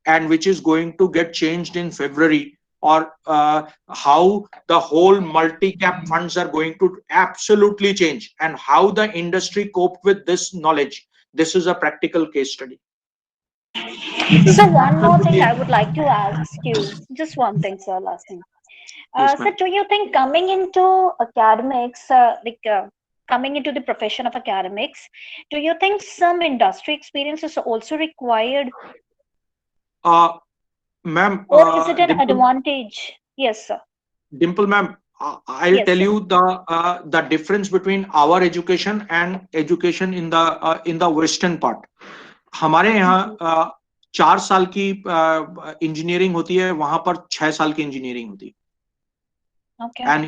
and which is going to get changed in February, or how the whole multi-cap funds are going to absolutely change, and how the industry coped with this knowledge. This is a practical case study. So one more thing I would like to ask you, just one thing, sir, last thing. Yes, So ma'am. do you think coming into academics, coming into the profession of academics, do you think some industry experience is also required, Ma'am, or is it an Dimple, advantage? Yes, sir. Dimple ma'am, I'll Yes, tell sir. you the difference between our education and education in the western part. हमारे यहाँ 4 साल की engineering होती है, वहां पर 6 साल की इंजीनियरिंग होती है. Okay. एंड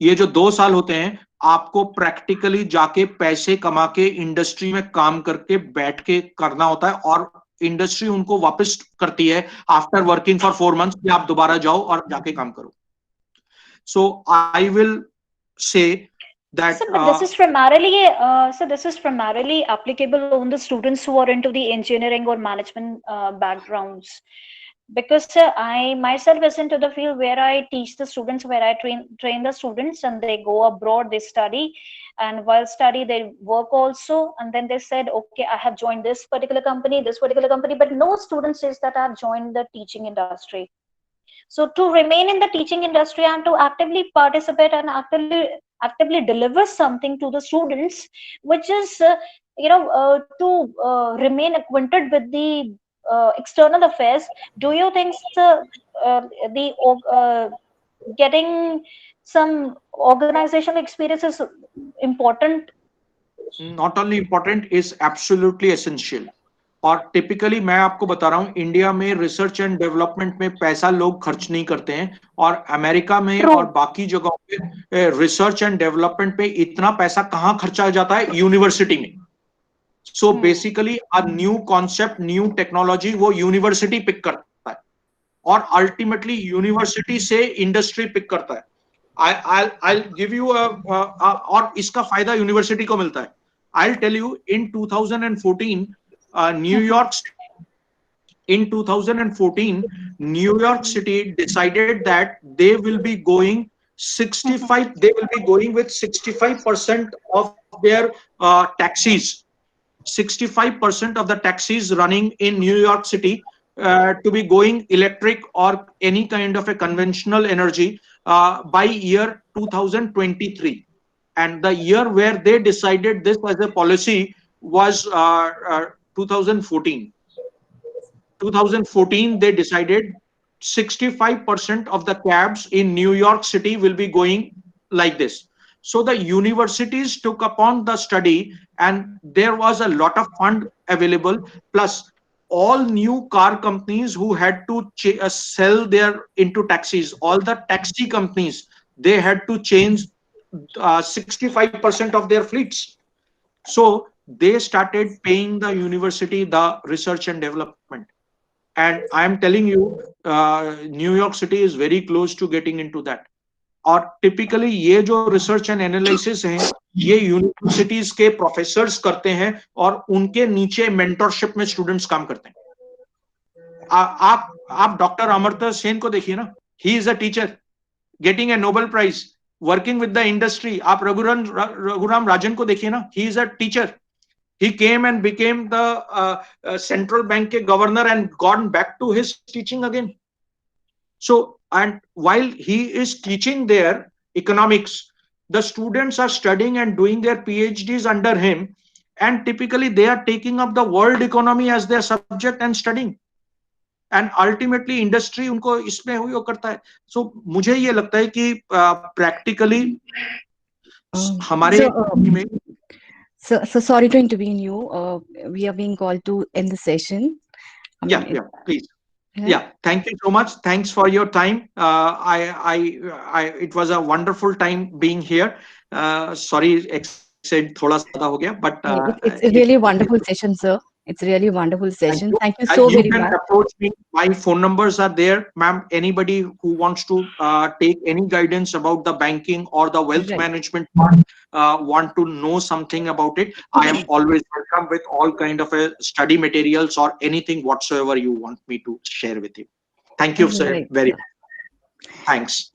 ये जो 2 साल होते हैं, आपको प्रैक्टिकली जाके पैसे कमा के इंडस्ट्री में काम करके बैठ के करना होता है, और इंडस्ट्री उनको वापस करती है आफ्टर वर्किंग फॉर 4 months कि आप दोबारा जाओ और जाके काम करो. So I will say that So, but this is primarily applicable on the students who are into the engineering or management backgrounds. Because I myself is into the field where I teach the students, where I train the students, and they go abroad, they study, and while study they work also, and then they said, okay, I have joined this particular company, but no student says that I have joined the teaching industry. So to remain in the teaching industry and to actively participate and actively deliver something to the students, which is to remain acquainted with the external affairs, do you think getting some organizational experience is important? not only important, is absolutely essential. और typically मैं आपको बता रहा हूँ, India में research and development में पैसा लोग खर्च नहीं करते हैं, और अमेरिका में True. और बाकी जगहों पे रिसर्च एंड डेवलपमेंट पे इतना पैसा कहाँ खर्चा जाता है? यूनिवर्सिटी में. So basically a new concept, new technology वो यूनिवर्सिटी पिक करता है, और अल्टीमेटली यूनिवर्सिटी से इंडस्ट्री पिक करता है. I'll give you और इसका फायदा यूनिवर्सिटी को मिलता है. I'll tell you, in 2014 New York City decided that they will be going with 65% of their taxis, 65% of the taxis running in New York City to be going electric or any kind of a conventional energy by year 2023. And the year where they decided this as a policy was 2014. 2014, they decided 65% of the cabs in New York City will be going like this. So the universities took upon the study, and there was a lot of fund available, plus all new car companies who had to sell their into taxis, all the taxi companies, they had to change 65% of their fleets. So they started paying the university the research and development. And I am telling you, New York City is very close to getting into that. और typically ये जो research and analysis है, ये universities के professors करते हैं, और उनके नीचे मेंटरशिप में स्टूडेंट्स काम करते हैं. आप डॉक्टर अमर्त्य सेन को देखिए ना, he is a teacher getting a Nobel prize, working with the industry. आप रघुराम राजन को देखिए ना, he is a teacher. He came and became the central bank governor and gone back to his teaching again. So, and while he is teaching their economics, the students are studying and doing their PhDs under him, and typically they are taking up the world economy as their subject and studying. And ultimately industry उनको इसमें वो करता है. So मुझे ये लगता है कि practically हमारे में. So sorry to intervene you. We are being called to end the session. Yeah, please. Yeah, thank you so much. Thanks for your time. It was a wonderful time being here. Sorry, except thoda सा हो गया, but it's a really wonderful session, sir. It's really a wonderful session. Thank you you. so You very can much. approach me. My phone numbers are there, ma'am. Anybody who wants to take any guidance about the banking or the wealth Right. management, want to know something about it, I am always welcome with all kind of study materials or anything whatsoever you want me to share with you. Thank you, sir. Right, Very sir. much. Thanks.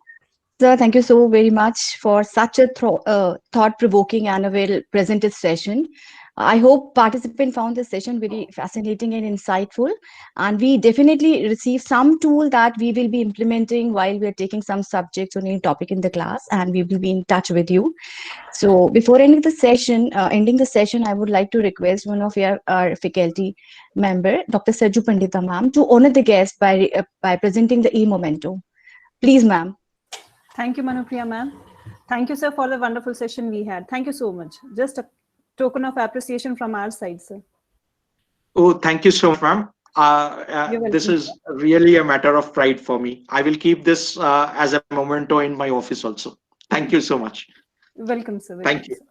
Sir, thank you so very much for such a thought-provoking and a well-presented session. I hope participants found this session very fascinating and insightful. And we definitely received some tool that we will be implementing while we are taking some subjects or any topic in the class, and we will be in touch with you. So before ending the session, I would like to request one of our faculty member, Dr. Saju Pandita ma'am, to honor the guest by presenting the e-memento. Please, ma'am. Thank you, Manupriya ma'am. Thank you, sir, for the wonderful session we had. Thank you so much. Just a token of appreciation from our side, sir. Oh, thank you so much, ma'am. This welcome. is really a matter of pride for me. I will keep this as a memento in my office also. Thank you so much. Welcome, sir. Thank you. Sir.